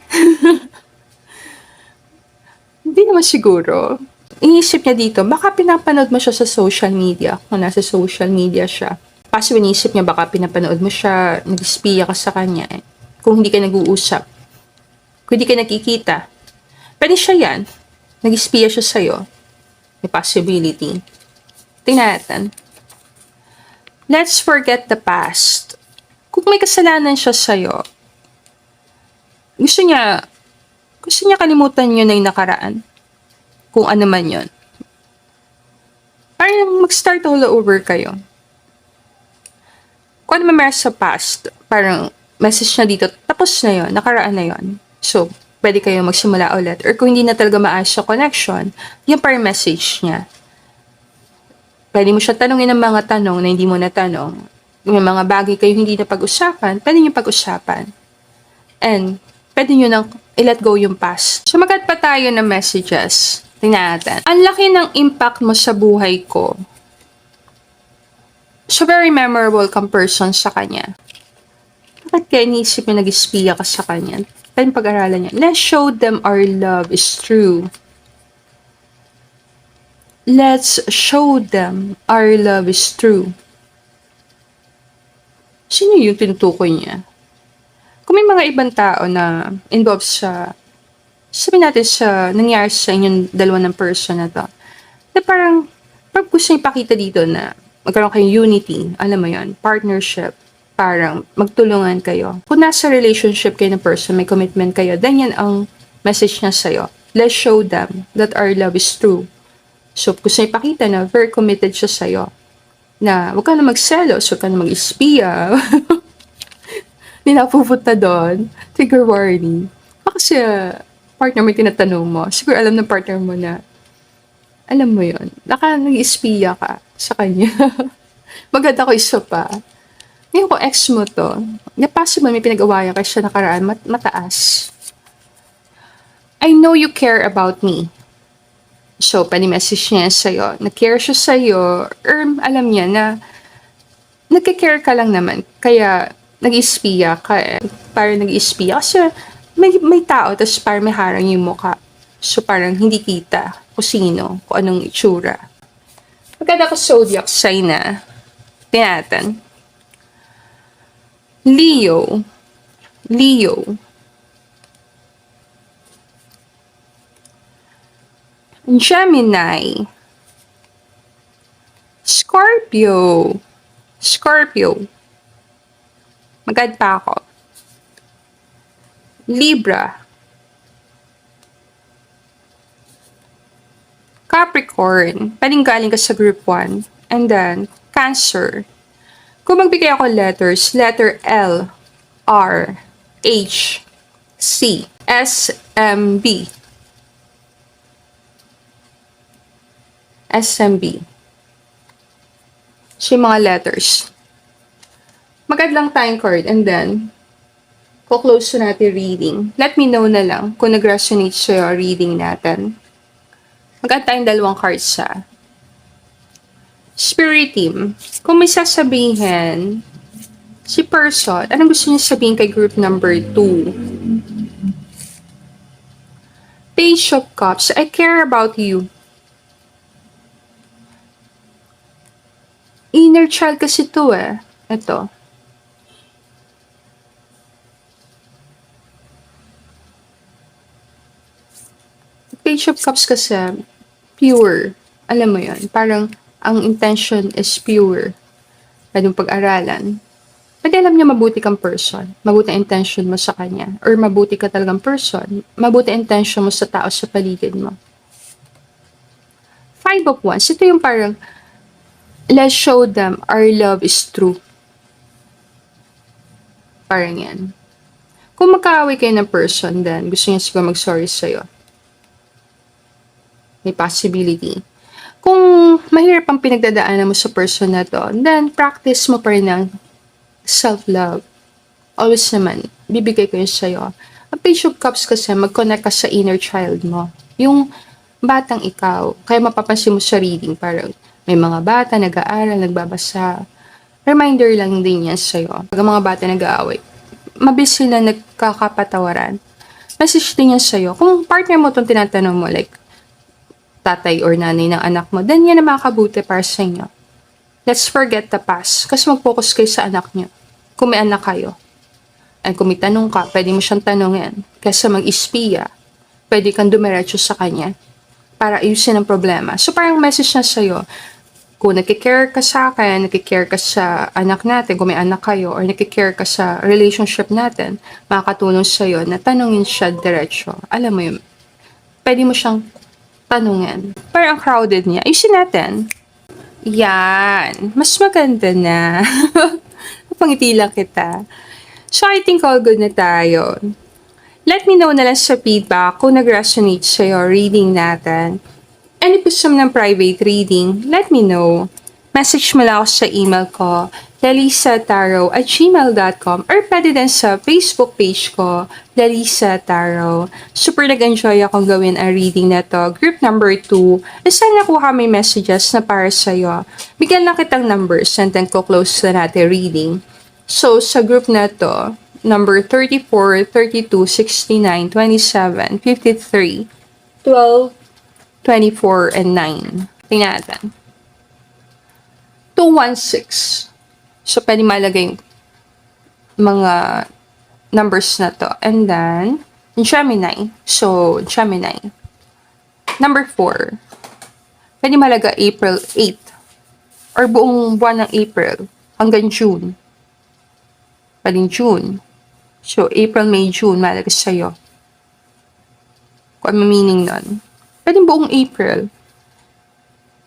Speaker 1: Hindi naman siguro. Iniisip niya dito, baka pinapanood mo siya sa social media. Kung nasa social media siya. Kasi iniisip niya, baka pinapanood mo siya, nag-espiya ka sa kanya. Kung hindi ka nag-uusap. Kung hindi ka nakikita. Pwede siya yan. Nag-espiya siya sa'yo. May possibility. Tingnan natin. Let's forget the past. Kung may kasalanan siya sa'yo, gusto niya kalimutan yun na yung nakaraan. Kung ano man yun. Parang mag-start all over kayo. Kung ano man meron sa past, parang message na dito, tapos na yun, nakaraan na yun. So, pwede kayo magsimula ulit. Or kung hindi na talaga maayos sa connection, yung parang message niya. Pwede mo siya tanongin ng mga tanong na hindi mo natanong. May mga bagay kayo hindi na pag-usapan, pwede nyo pag-usapan. And, pwede nyo nang i-let go yung past. So, magkat pa tayo ng messages. Tingnan natin. Ang laki ng impact mo sa buhay ko. So, very memorable kang person sa kanya. Bakit kaya iniisip niya nag-espiya ka sa kanya? Pwede pag-aralan niya. Let's show them our love is true. Let's show them our love is true. Sino yung tinutukoy niya? Kung may mga ibang tao na involved sa, sabihin natin sa nangyari sa inyong dalawa ng person na to, na parang gusto niya ipakita dito na magkaroon kayong unity, alam mo yon, partnership, parang magtulungan kayo. Kung nasa relationship kayo ng person, may commitment kayo, then yan ang message niya sa'yo. Let's show them that our love is true. So, gusto niya ipakita na very committed siya sa'yo. Na huwag ka na magselos, huwag ka na mag-espiya. Hindi na pupunta doon. Trigger warning. Baka si partner mo tinatanong mo. Siguro alam ng partner mo na, alam mo yon, nag-espiya ka sa kanya. Maganda ko isa pa. Ngayon kung ex mo to, na possible may pinag-awayan ka siya nakaraan, mataas. I know you care about me. So, pwede message niya sa'yo. Nag-care siya sa'yo, or alam niya na nagka-care ka lang naman. Kaya, nag-espiya ka eh. Parang nag-espiya. Kasi may tao, tapos parang may harang yung mukha. So, parang hindi kita kung sino, kung anong itsura. Maganda ko zodiac sign na. Tinatan. Leo. Gemini. Scorpio. Magad pa ako. Libra. Capricorn. Pwedeng galing ka sa group 1. And then, Cancer. Kung magbigay ako letters, letter L, R, H, C, S, M, B. SMB. So, yung mga letters. Magad lang tayong card and then, close na natin reading. Let me know na lang kung nag-resonate sa'yo reading natin. Magad tayong dalawang cards sa Spirit Team. Kung may sasabihin, si person, anong gusto niya sabihin kay group number 2? Page of Cups. I care about you. Inner child kasi to eh. Ito. Page of Cups kasi, pure. Alam mo yon, parang ang intention is pure. Pwede mong pag-aralan. Pwede alam niya mabuti kang person. Mabuti ang intention mo sa kanya. Or mabuti ka talagang person. Mabuti ang intention mo sa tao sa paligid mo. Five of Wands. Ito yung parang, let's show them our love is true. Parang yan. Kung magkaaway kayo ng person, then gusto niya siguro mag-sorry sa'yo. May possibility. Kung mahirap ang pinagdadaanan mo sa person na to, then practice mo pa rin ang self-love. Always naman, bibigay ko yun sa'yo. Ang Page of Cups kasi, mag-connect ka sa inner child mo. Yung batang ikaw. Kaya mapapansin mo sa reading, parang may mga bata nag-aaral, nagbabasa. Reminder lang din yan sa'yo. Pag ang mga bata nag-aaway, mabilis sila nagkakapatawaran. Message din yan sa'yo. Kung partner mo itong tinatanong mo, like, tatay or nanay ng anak mo, then yan ang makakabuti para sa inyo. Let's forget the past. Kasi mag-focus kayo sa anak nyo. Kung may anak kayo. At kung may tanong ka, pwede mo siyang tanongin. Kaysa mag-ispiya, pwede kang dumiretso sa kanya para ayusin ang problema. So parang message na sa'yo, kung nakikare ka sa akin, nakikare ka sa anak natin, kung may anak kayo, or nakikare ka sa relationship natin, makakatulong sa'yo na tanongin siya diretso. Alam mo yun, pwede mo siyang tanungin. Parang ang crowded niya. Ayusin natin. Yan. Mas maganda na. Pangiti lang kita. So, I think all good na tayo. Let me know na lang sa feedback kung nag-resonate sa'yo reading natin. And if gusto mo ng private reading, let me know. Message mo lang ako sa email ko, lalisataro@gmail.com, or pwede din sa Facebook page ko, Lalisa Taro. Super nag-enjoy akong gawin ang reading na to. Group number 2. Sana nakuha may messages na para sa'yo. Bigyan lang kitang numbers and then ko-close na natin reading. So, sa group na to, number 34, 32, 69, 27, 53, 12, 24, and 9. Tingnan natin. 216. So, pwede malagay mga numbers na to. And then, Gemini. So, Gemini. Number 4. Pwede malaga April 8. Or buong buwan ng April hanggang June. Pwedeng June. So, April, May, June, malaga sa'yo. Kung ano meaning nun. Pwedeng buong April.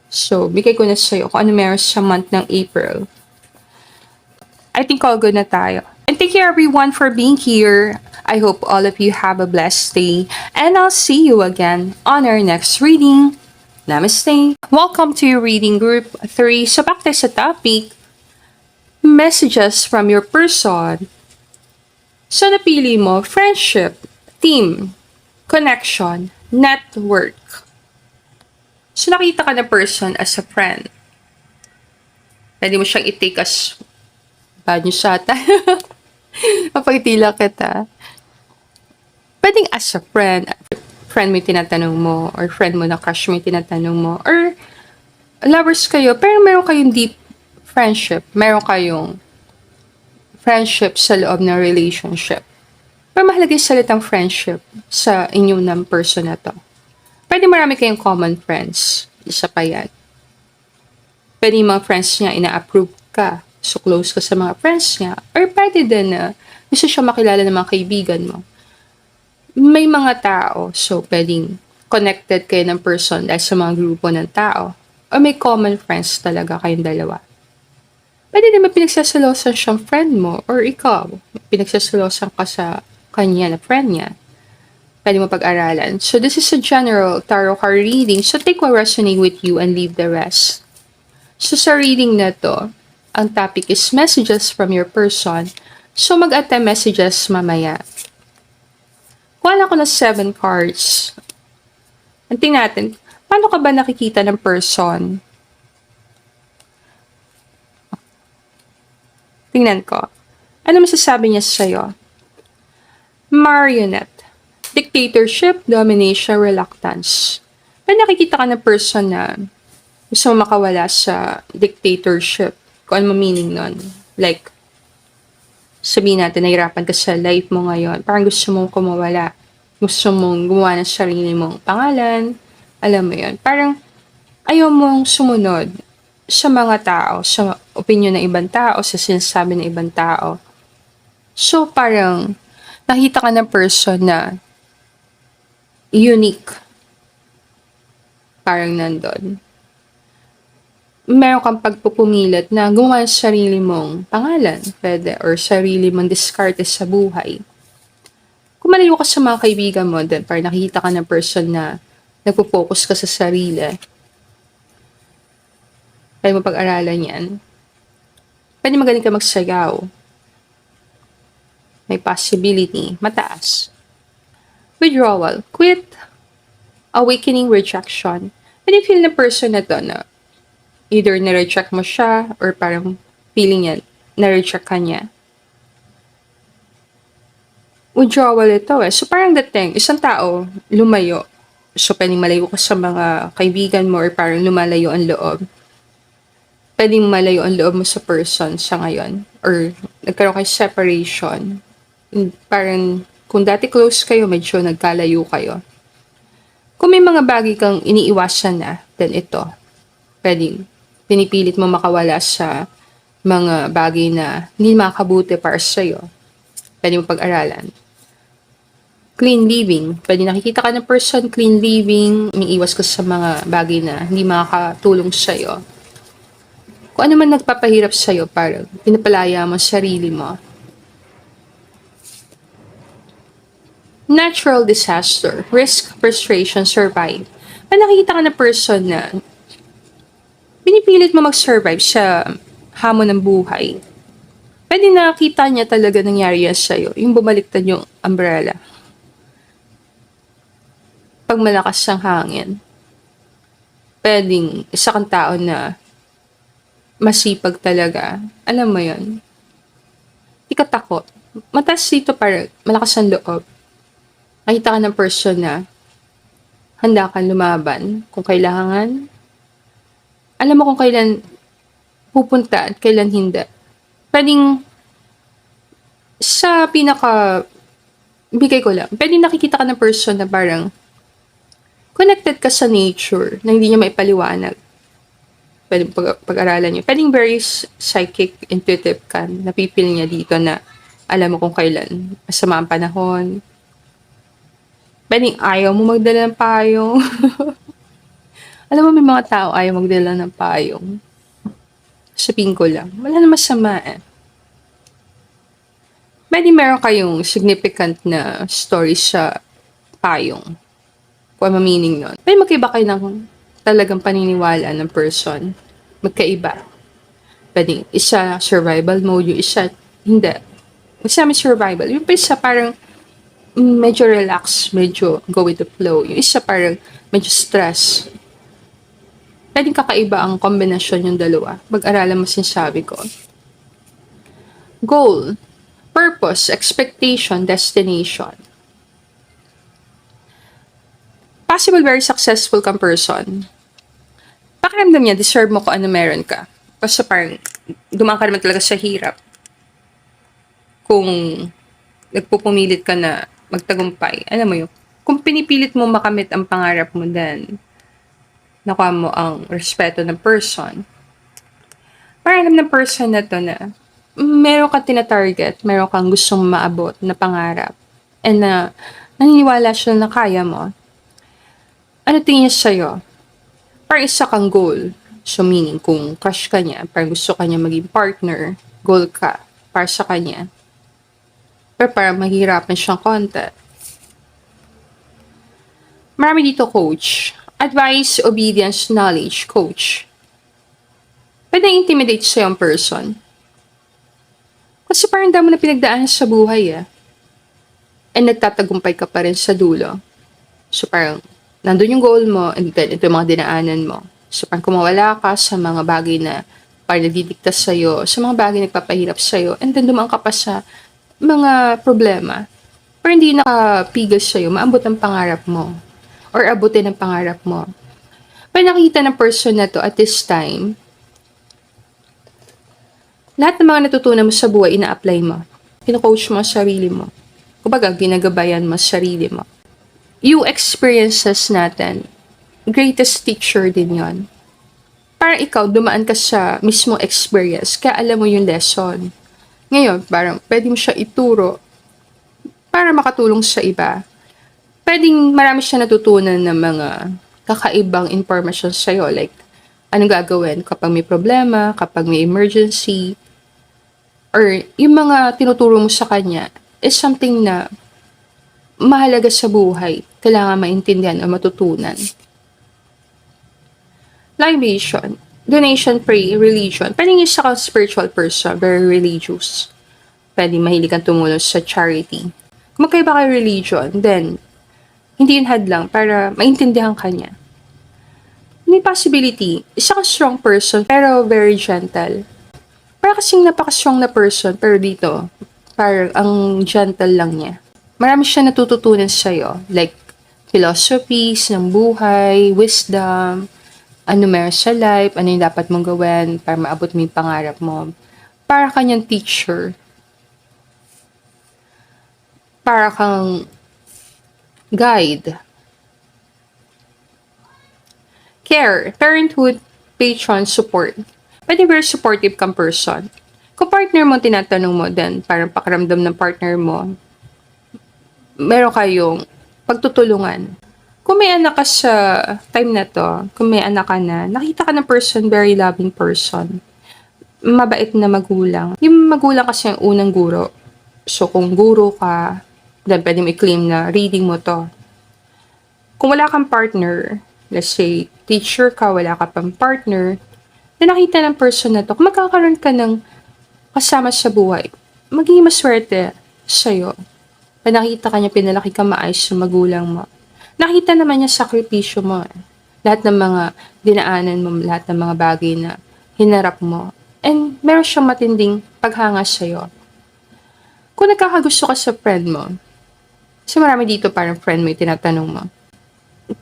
Speaker 1: So, bigay ko na sa'yo kung ano meron sa month ng April. I think all good na tayo. And thank you everyone for being here. I hope all of you have a blessed day. And I'll see you again on our next reading. Namaste. Welcome to your reading group 3. So, back tayo sa topic. Messages from your person. So, napili mo, friendship, team, connection, network. So, nakita ka na person as a friend. Pwede mo siyang i-take as bad news ata. Mapagtila kita. Pwedeng as a friend. Friend mo yung tinatanong mo. Or friend mo na crush mo yung tinatanong mo. Or lovers kayo. Pero meron kayong deep friendship. Meron kayong friendship sa loob ng relationship. Pero mahalaga yung salitang friendship sa inyo ng person na to. Pwede marami kayong common friends. Isa pa yan. Pwede yung mga friends niya, ina-approve ka. So, close ka sa mga friends niya. Or pwede din na gusto siya makilala ng mga kaibigan mo. May mga tao. So, pwedeng connected kayo ng person dahil sa mga grupo ng tao. Or may common friends talaga kayong dalawa. Pwede naman pinagsasalosan siyang friend mo. Or ikaw, pinagsasalosan ka sa kanya na friend niya. Pwede mo pag-aralan. So, this is a general tarot card reading. So, take what resonate with you and leave the rest. So, sa reading na to, ang topic is messages from your person. So, mag-attempt messages mamaya. Kuha ko ng 7 cards. Tingnan natin, paano ka ba nakikita ng person? Tingnan ko. Ano masasabi niya sa'yo? Marionette. Dictatorship, domination, reluctance. May nakikita ka ng person na Gusto mo makawala sa dictatorship. Kung ano meaning nun. Like, sabihin natin, nahirapan ka sa life mo ngayon. Parang gusto mong kumawala. Gusto mong gumawa ng sarili mong pangalan. Alam mo yun. Parang ayaw mong sumunod sa mga tao, sa opinion ng ibang tao, sa sinasabi ng ibang tao. So, parang nakita ka ng person na unique. Parang nandun. Meron kang pagpupumilit na gumawa sa sarili mong pangalan, pwede, or sarili mong diskarte sa buhay. Kung malayo ka sa mga kaibigan mo, then parang nakikita ka ng person na nagpo-focus ka sa sarili, pwede mo pag-aralan yan. Pwede magaling ka magsayaw. May possibility, mataas. Withdrawal, quit, awakening, rejection. Pwede feel na person na to na either na-reject mo siya or parang feeling niya, na-reject ka niya. Withdrawal ito eh. So parang dating, isang tao, lumayo. So pwedeng malayo ka sa mga kaibigan mo or parang lumalayo ang loob. Pwedeng malayo ang loob mo sa person sa ngayon. Or nagkaroon kayo separation. Parang kung dati close kayo, medyo nagkalayo kayo. Kung may mga bagay kang iniiwasan na, then ito, pwedeng pinipilit mo makawala sa mga bagay na hindi makakabuti para sa'yo. Pwede mo pag-aralan. Clean living. Pwede nakikita ka ng person, clean living, umiiwas ka sa mga bagay na hindi makakatulong sa'yo. Kung ano man nagpapahirap sa'yo, parang pinapalaya mo sarili mo. Natural disaster. Risk, frustration, survive. Pwede nakikita ka ng person na pinipilit mo mag-survive sa hamon ng buhay. Pwede nakita niya talaga nangyari yan sa'yo. Yung bumaliktad yung umbrella. Pag malakas ang hangin. Pwedeng isa kang tao na masipag talaga. Alam mo yun. Di ka takot. Mataas dito para malakas ang loob. Nakita ka ng person na handa kang lumaban kung kailangan. Alam mo kung kailan pupunta at kailan hindi. Pwedeng sa bigay ko lang, pwedeng nakikita ka ng person na parang connected ka sa nature na hindi niya maipaliwanag. Pwedeng pag-aralan niyo. Pwedeng very psychic, intuitive ka. Napipil niya dito na alam mo kung kailan masama ang panahon. Pwedeng ayaw mo magdala ng payong. Alam mo, may mga tao ayaw magdala ng payong. Sabihin ko lang, wala na masama eh. Pwede meron kayong significant na story sa payong. Kung ano meaning nun. Pwede magkaiba kayo ng talagang paniniwala ng person. Magkaiba. Pwede isa survival mode, yung isa hindi. Isa may survival. Yung isa parang medyo relax, medyo go with the flow. Yung isa parang medyo stress. Pwedeng kakaiba ang kombinasyon yung dalawa. Mag-aralan mo sinasabi ko. Goal, purpose, expectation, destination. Possible very successful kang person. Pakiramdam niya, deserve mo kung ano meron ka. Kasi parang dumaan ka naman talaga sa hirap. Kung nagpupumilit ka na magtagumpay, alam mo yun, kung pinipilit mo makamit ang pangarap mo, then nakuha mo ang respeto ng person. Parang alam ng person na to na meron kang tina-target, meron kang gustong maabot na pangarap, and na naniniwala siya na kaya mo. Ano tingin niya sa'yo? Parang isa kang goal. So meaning, kung crush ka niya, parang gusto ka niya maging partner, goal ka para sa kanya. Pero parang mahirapan siyang konti. Marami dito, coach. Advice, obedience, knowledge, coach. Pwede intimidate sa'yo ang person. Kasi parang dami na pinagdaanan sa buhay eh. And nagtatagumpay ka pa rin sa dulo. So parang, nandun yung goal mo, and then ito yung mga dinaanan mo. So parang kumawala ka sa mga bagay na parang nagdidikta sa'yo, sa mga bagay na nagpapahirap sa'yo, and then dumaan ka pa sa mga problema. Pero hindi nakapigil sa'yo, maabot ang pangarap mo. Or abutin ang pangarap mo. Pag nakita ng person na to at this time, lahat ng mga natutunan mo sa buhay, ina-apply mo. Kino-coach mo ang sarili mo. Kumbaga, ginagabayan mo ang sarili mo. Yung experiences natin, greatest teacher din yon. Parang ikaw, dumaan ka sa mismo experience, kaya alam mo yung lesson. Ngayon, parang pwede mo siya ituro para makatulong sa iba. Pwedeng marami siya natutunan ng mga kakaibang information sa'yo. Like, anong gagawin kapag may problema, kapag may emergency, or yung mga tinuturo mo sa kanya is something na mahalaga sa buhay. Kailangan maintindihan o matutunan. Libation, donation, pray, religion. Pwedeng isa kang spiritual person, very religious. Pwedeng mahilig kang tumulong sa charity. Kung magkaiba kayo religion, then hindi yun hadlang para maintindihan ka niya. May possibility, isa kang strong person pero very gentle. Para kasing napaka-strong na person pero dito, parang ang gentle lang niya. Marami siya natututunan sa'yo, like philosophies ng buhay, wisdom, ano meron sa life, ano yung dapat mong gawin para maabot mo yung pangarap mo. Para kanyang teacher. Para kang guide. Care, parenthood, patron, support. Pwede very supportive kang person. Kung partner mo, tinatanong mo din, parang pakiramdam ng partner mo, meron kayong pagtutulungan. Kung may anak ka sa time na to, kung may anak ka na, nakita ka ng person, very loving person. Mabait na magulang. Yung magulang kasi yung unang guro. So, kung guro ka, then pwede mo i-claim na reading mo to. Kung wala kang partner, let's say, teacher ka, wala ka pang partner, na nakita ng person na to, kung magkakaroon ka ng kasama sa buhay, magiging maswerte sa'yo. Pag nakita ka niya, pinalaki ka maayos sa magulang mo. Nakita naman niya sakripisyo mo. Lahat ng mga dinaanan mo, lahat ng mga bagay na hinarap mo. And meron siyang matinding paghanga sa'yo. Kung nagkakagusto ka sa friend mo, kasi marami dito parang friend mo yung tinatanong mo.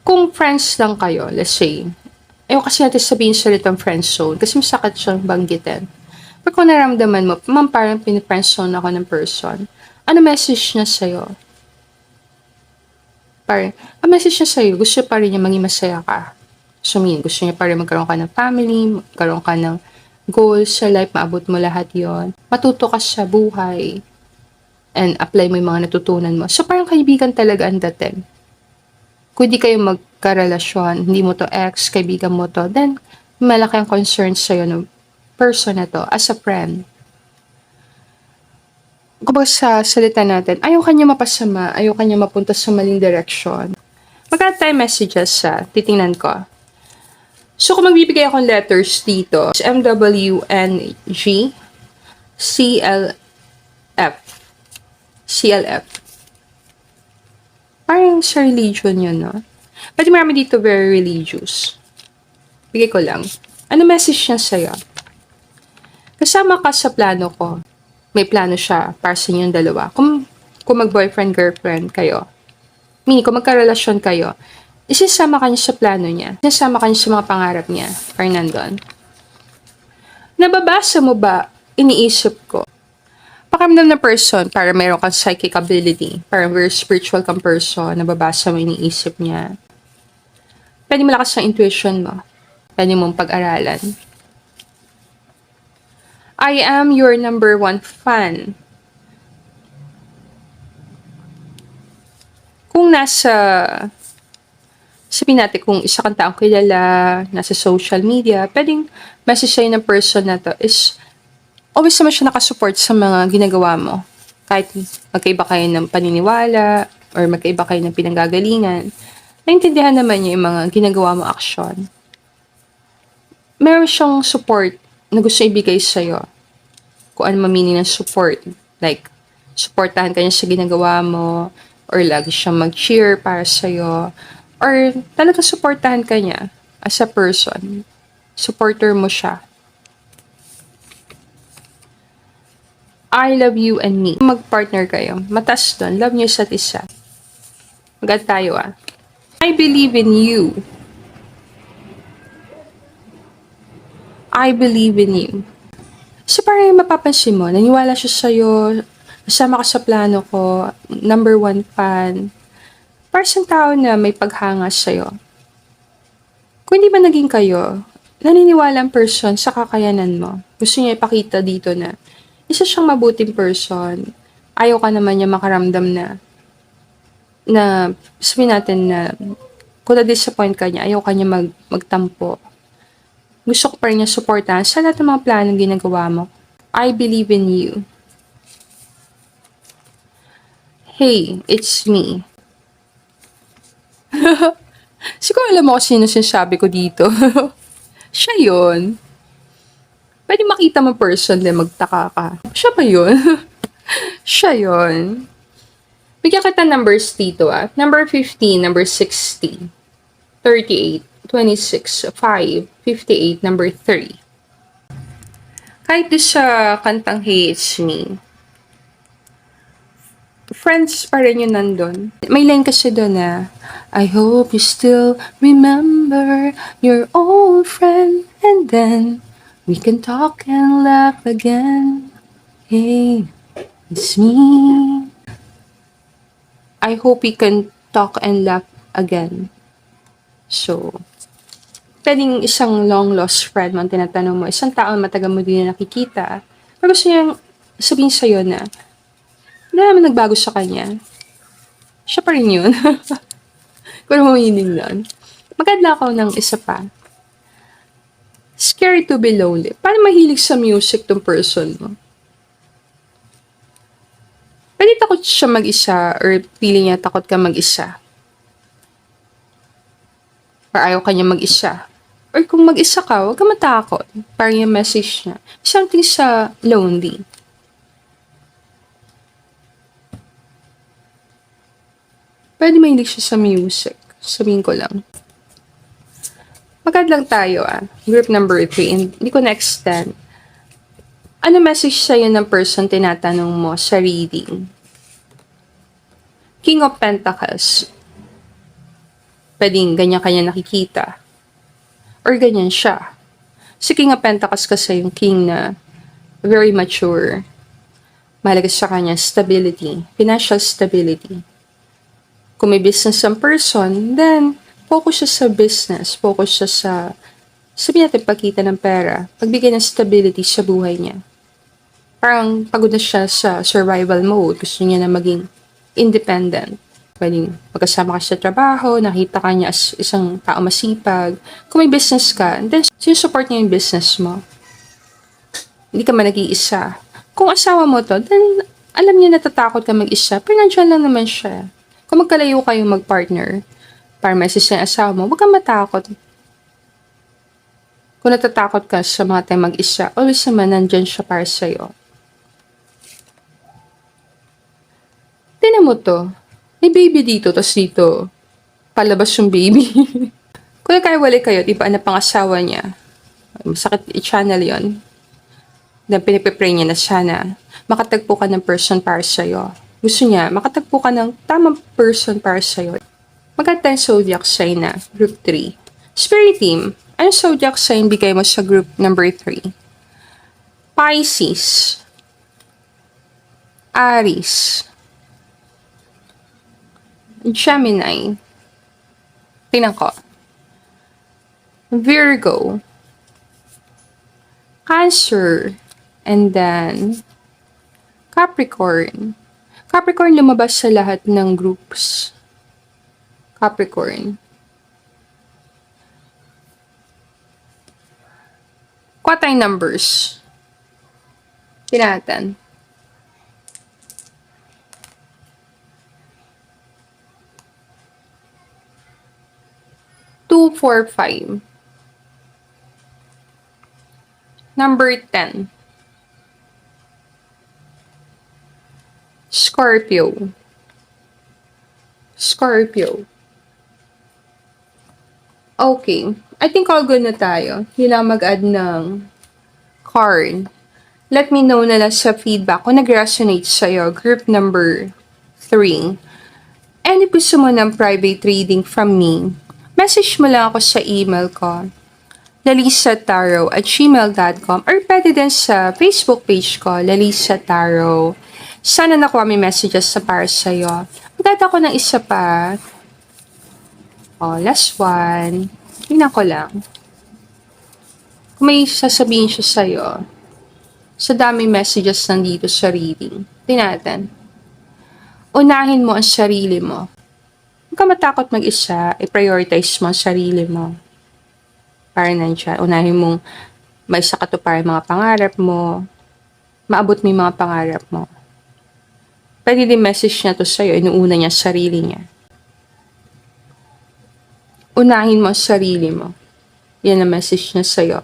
Speaker 1: Kung friends lang kayo, let's say, ayaw kasi natin sabihin salitang friend zone kasi masakit siyang banggitin. Pero kung naramdaman mo, ma'am, parang pin-friend zone ako ng person, ano message niya sa'yo? Parang, ang message niya sa'yo, gusto pa rin niya maging masaya ka. So, gusto niya pa rin magkaroon ka ng family, magkaroon ka ng goals sa life, maabot mo lahat yon, matuto ka sa buhay, and apply mo yung mga natutunan mo. So, parang kaibigan talaga ang dating. Kung di kayo magkarelasyon, hindi mo to ex, kaibigan mo to, then malaki ang concern sa'yo ng person na to as a friend. Kapag sa salita natin, ayaw kanya mapasama, ayaw kanya mapunta sa maling direction. Magkano tayo messages sa titingnan ko. So, kung magbibigay akong letters dito, MWNG, CLF. CLF. Parang sa religion yun, no? Pwede marami dito very religious. Bigay ko lang. Ano message niya sa'yo? Kasama ka sa plano ko. May plano siya para sa inyong dalawa. Kung mag-boyfriend, girlfriend kayo. Meaning, kung magkarelasyon kayo, isasama ka niya sa plano niya. Isasama ka niya sa mga pangarap niya. Parang nandun. Nababasa mo ba, iniisip ko, pakiramdam na person, para meron kang psychic ability, parang very spiritual kang person, nababasa mo, iniisip niya. Pwede malakas ang intuition mo. Pwede mong pag-aralan. I am your number one fan. Kung sabihin natin, kung isa kang taong kilala, nasa social media, pwedeng message sa'yo ng person na to is, always naman siya nakasupport sa mga ginagawa mo. Kahit magkaiba kayo ng paniniwala, or magkaiba kayo ng pinanggagalingan, naintindihan naman niya yung mga ginagawa mo action. Meron siyang support na gusto ibigay sa'yo. Kung ano meaning ng support. Like, supportahan ka niya sa ginagawa mo, or lagi siyang mag-cheer para sa'yo, or talaga supportahan ka niya as a person. Supporter mo siya. I love you and me. Mag-partner kayo. Mataas doon. Love niyo isa't isa. Magad tayo I believe in you. I believe in you. So parang mapapansin mo, naniwala siya sa'yo, kasama ka sa plano ko, number one fan. Para siyang tao na may paghanga sa'yo. Kung hindi ba naging kayo, naniniwala ang person sa kakayanan mo. Gusto niya ipakita dito na isa siyang mabuting person. Ayaw ka naman niya makaramdam na sabihin natin na kung na-disappoint ka niya, ayaw ka niya magtampo. Gusto ko pa rin niya supportahan sa lahat ng mga planong ginagawa mo. I believe in you. Hey, it's me. Siguro alam mo kung sino sinasabi ko dito. Siya yun. Pwede makita mo person din magtaka ka. Siya ba yun? Siya yun. Bigyan kita numbers dito Number 15, number 60, 38, 26, 5, 58, number 3. Kahit doon sa kantang Hey, It's Me, friends pa rin yun nandun. May line kasi doon na, I hope you still remember your old friend and then we can talk and laugh again. Hey, it's me. I hope we can talk and laugh again. So, pwedeng isang long lost friend mo ang tinatanong mo, isang taon matagal mo din na nakikita, pero gusto niyang sabihin sa'yo na, hindi naman nagbago sa kanya. Siya pa rin yun. Kung mahinig nun. Maganda ako ng isa pa. Scary to be lonely. Paano mahilig sa music tong person mo? Pwede takot siya mag-isa or feeling niya takot ka mag-isa. Or ayaw ka niya mag-isa. Or kung mag-isa ka, huwag ka matakot. Parang yung message niya. Something sa lonely. Pwede mahilig siya sa music. Sabihin ko lang. Magad lang tayo Group number 3. Hindi ko na-extend. Ano message sa'yo ng person tinatanong mo sa reading? King of Pentacles. Pwedeng ganyan kanya nakikita. Or ganyan siya. Si King of Pentacles kasi yung king na very mature. Mahalaga sa kanya stability. Financial stability. Kung may business ang person, then focus siya sa business. Focus siya sa, sabihin natin, pagkita ng pera. Pagbigay ng stability sa buhay niya. Parang pagod na siya sa survival mode. Gusto niya na maging independent. Pwedeng magkasama ka sa trabaho, nakita ka niya as isang tao masipag. Kung may business ka, then sinusupport niya yung business mo. Hindi ka man nag-iisa. Kung asawa mo to, then alam niya natatakot ka mag-isa, pero nandiyan lang naman siya. Kung magkalayo kayong mag-partner, para message na asawa mo, huwag kang matakot. Kung natatakot ka sa mga tayo mag-isa, always naman nandyan siya para sa'yo. Tinan mo to. May baby dito, tas dito, palabas yung baby. Kung nagkaiwalay kayo, iba na pang-asawa niya. Masakit i-channel yon. Then pinipipray niya na sana makatagpo ka ng person para sa'yo. Gusto niya, makatagpo ka ng tamang person para sa'yo. Maganda yung zodiac sign na, group 3. Spirit team, anong zodiac sign bigay mo sa group number 3? Pisces, Aries, Gemini, tingnan ko, Virgo, Cancer, and then Capricorn. Capricorn lumabas sa lahat ng groups. Capricorn. Kuha tayong numbers. Tinatan. Two, 4, 5. Number 10. Scorpio. Scorpio. Okay. I think all good na tayo. Hindi lang mag-add ng card. Let me know na lang sa feedback kung nag-resonate sa'yo. Group number 3. And if gusto mo ng private reading from me, message mo lang ako sa email ko. lalisataro@gmail.com or pwede din sa Facebook page ko, Lalisa Taro. Sana nakuha may messages na para sa'yo. Magdata ko ng isa pa. Last one. Tingnan ko lang. Kung may sasabihin siya sa'yo, sa daming messages nandito sa reading. Tingnan natin. Unahin mo ang sarili mo. Huwag ka matakot mag-isa, i-prioritize mo ang sarili mo. Para nandiyan, unahin mong may sakatuparan mga pangarap mo, maabot mo yung mga pangarap mo. Pwede din message niya to sa'yo, inuuna niya sarili niya. Unahin mo ang sarili mo. Yan ang message niya sa'yo.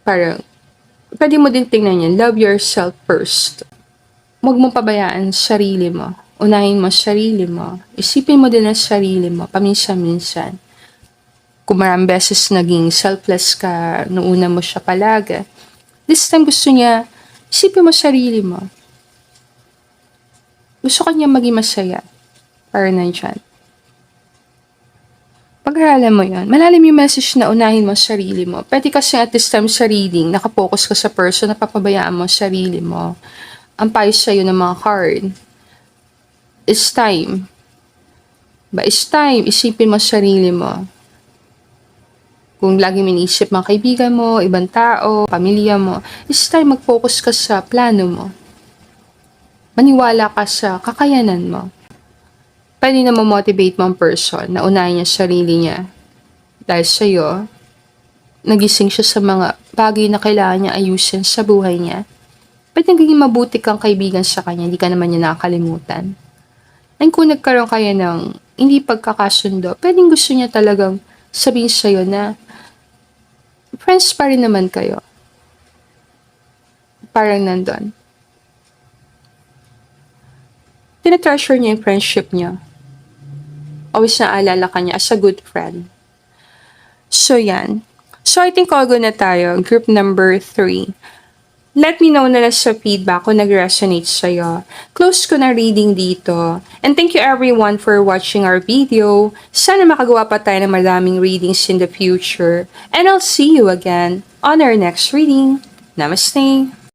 Speaker 1: Parang, pwede mo din tingnan yan, love yourself first. Huwag mong pabayaan sarili mo. Unahin mo sarili mo. Isipin mo din ang sarili mo, paminsan-minsan. Kung maraming beses naging selfless ka, nung una mo siya palaga, this time gusto niya, isipin mo sarili mo. Gusto ka niya maging masaya. Para nandyan. Pag-aralan mo yan, malalim yung message na unahin mo sarili mo. Pwede kasi at this time sa reading, nakapokus ka sa person, napapabayaan mo sarili mo. Ang payo sa'yo ng mga card, it's time. It's time, isipin mo sarili mo. Kung lagi minisip mga kaibigan mo, ibang tao, pamilya mo, it's time mag-focus ka sa plano mo. Maniwala ka sa kakayanan mo. Pwede na ma-motivate mo ang person na unahin niya sarili niya. Dahil sa'yo, nagising siya sa mga bagay na kailangan niya ayusin sa buhay niya. Pwede naging mabuti kang kaibigan sa kanya, hindi ka naman niya nakakalimutan. And kung nagkaroon kayo ng hindi pagkakasundo, pwedeng gusto niya talagang sabihin sa'yo na friends pa rin naman kayo. Parang nandun. Tinatreasure niya yung friendship niya. Always naalala ka niya as a good friend. So yan. So I think all go na tayo. Group number 3. Let me know na lang sa feedback kung nag-resonate sa'yo. Close ko na reading dito. And thank you everyone for watching our video. Sana makagawa pa tayo ng maraming readings in the future. And I'll see you again on our next reading. Namaste!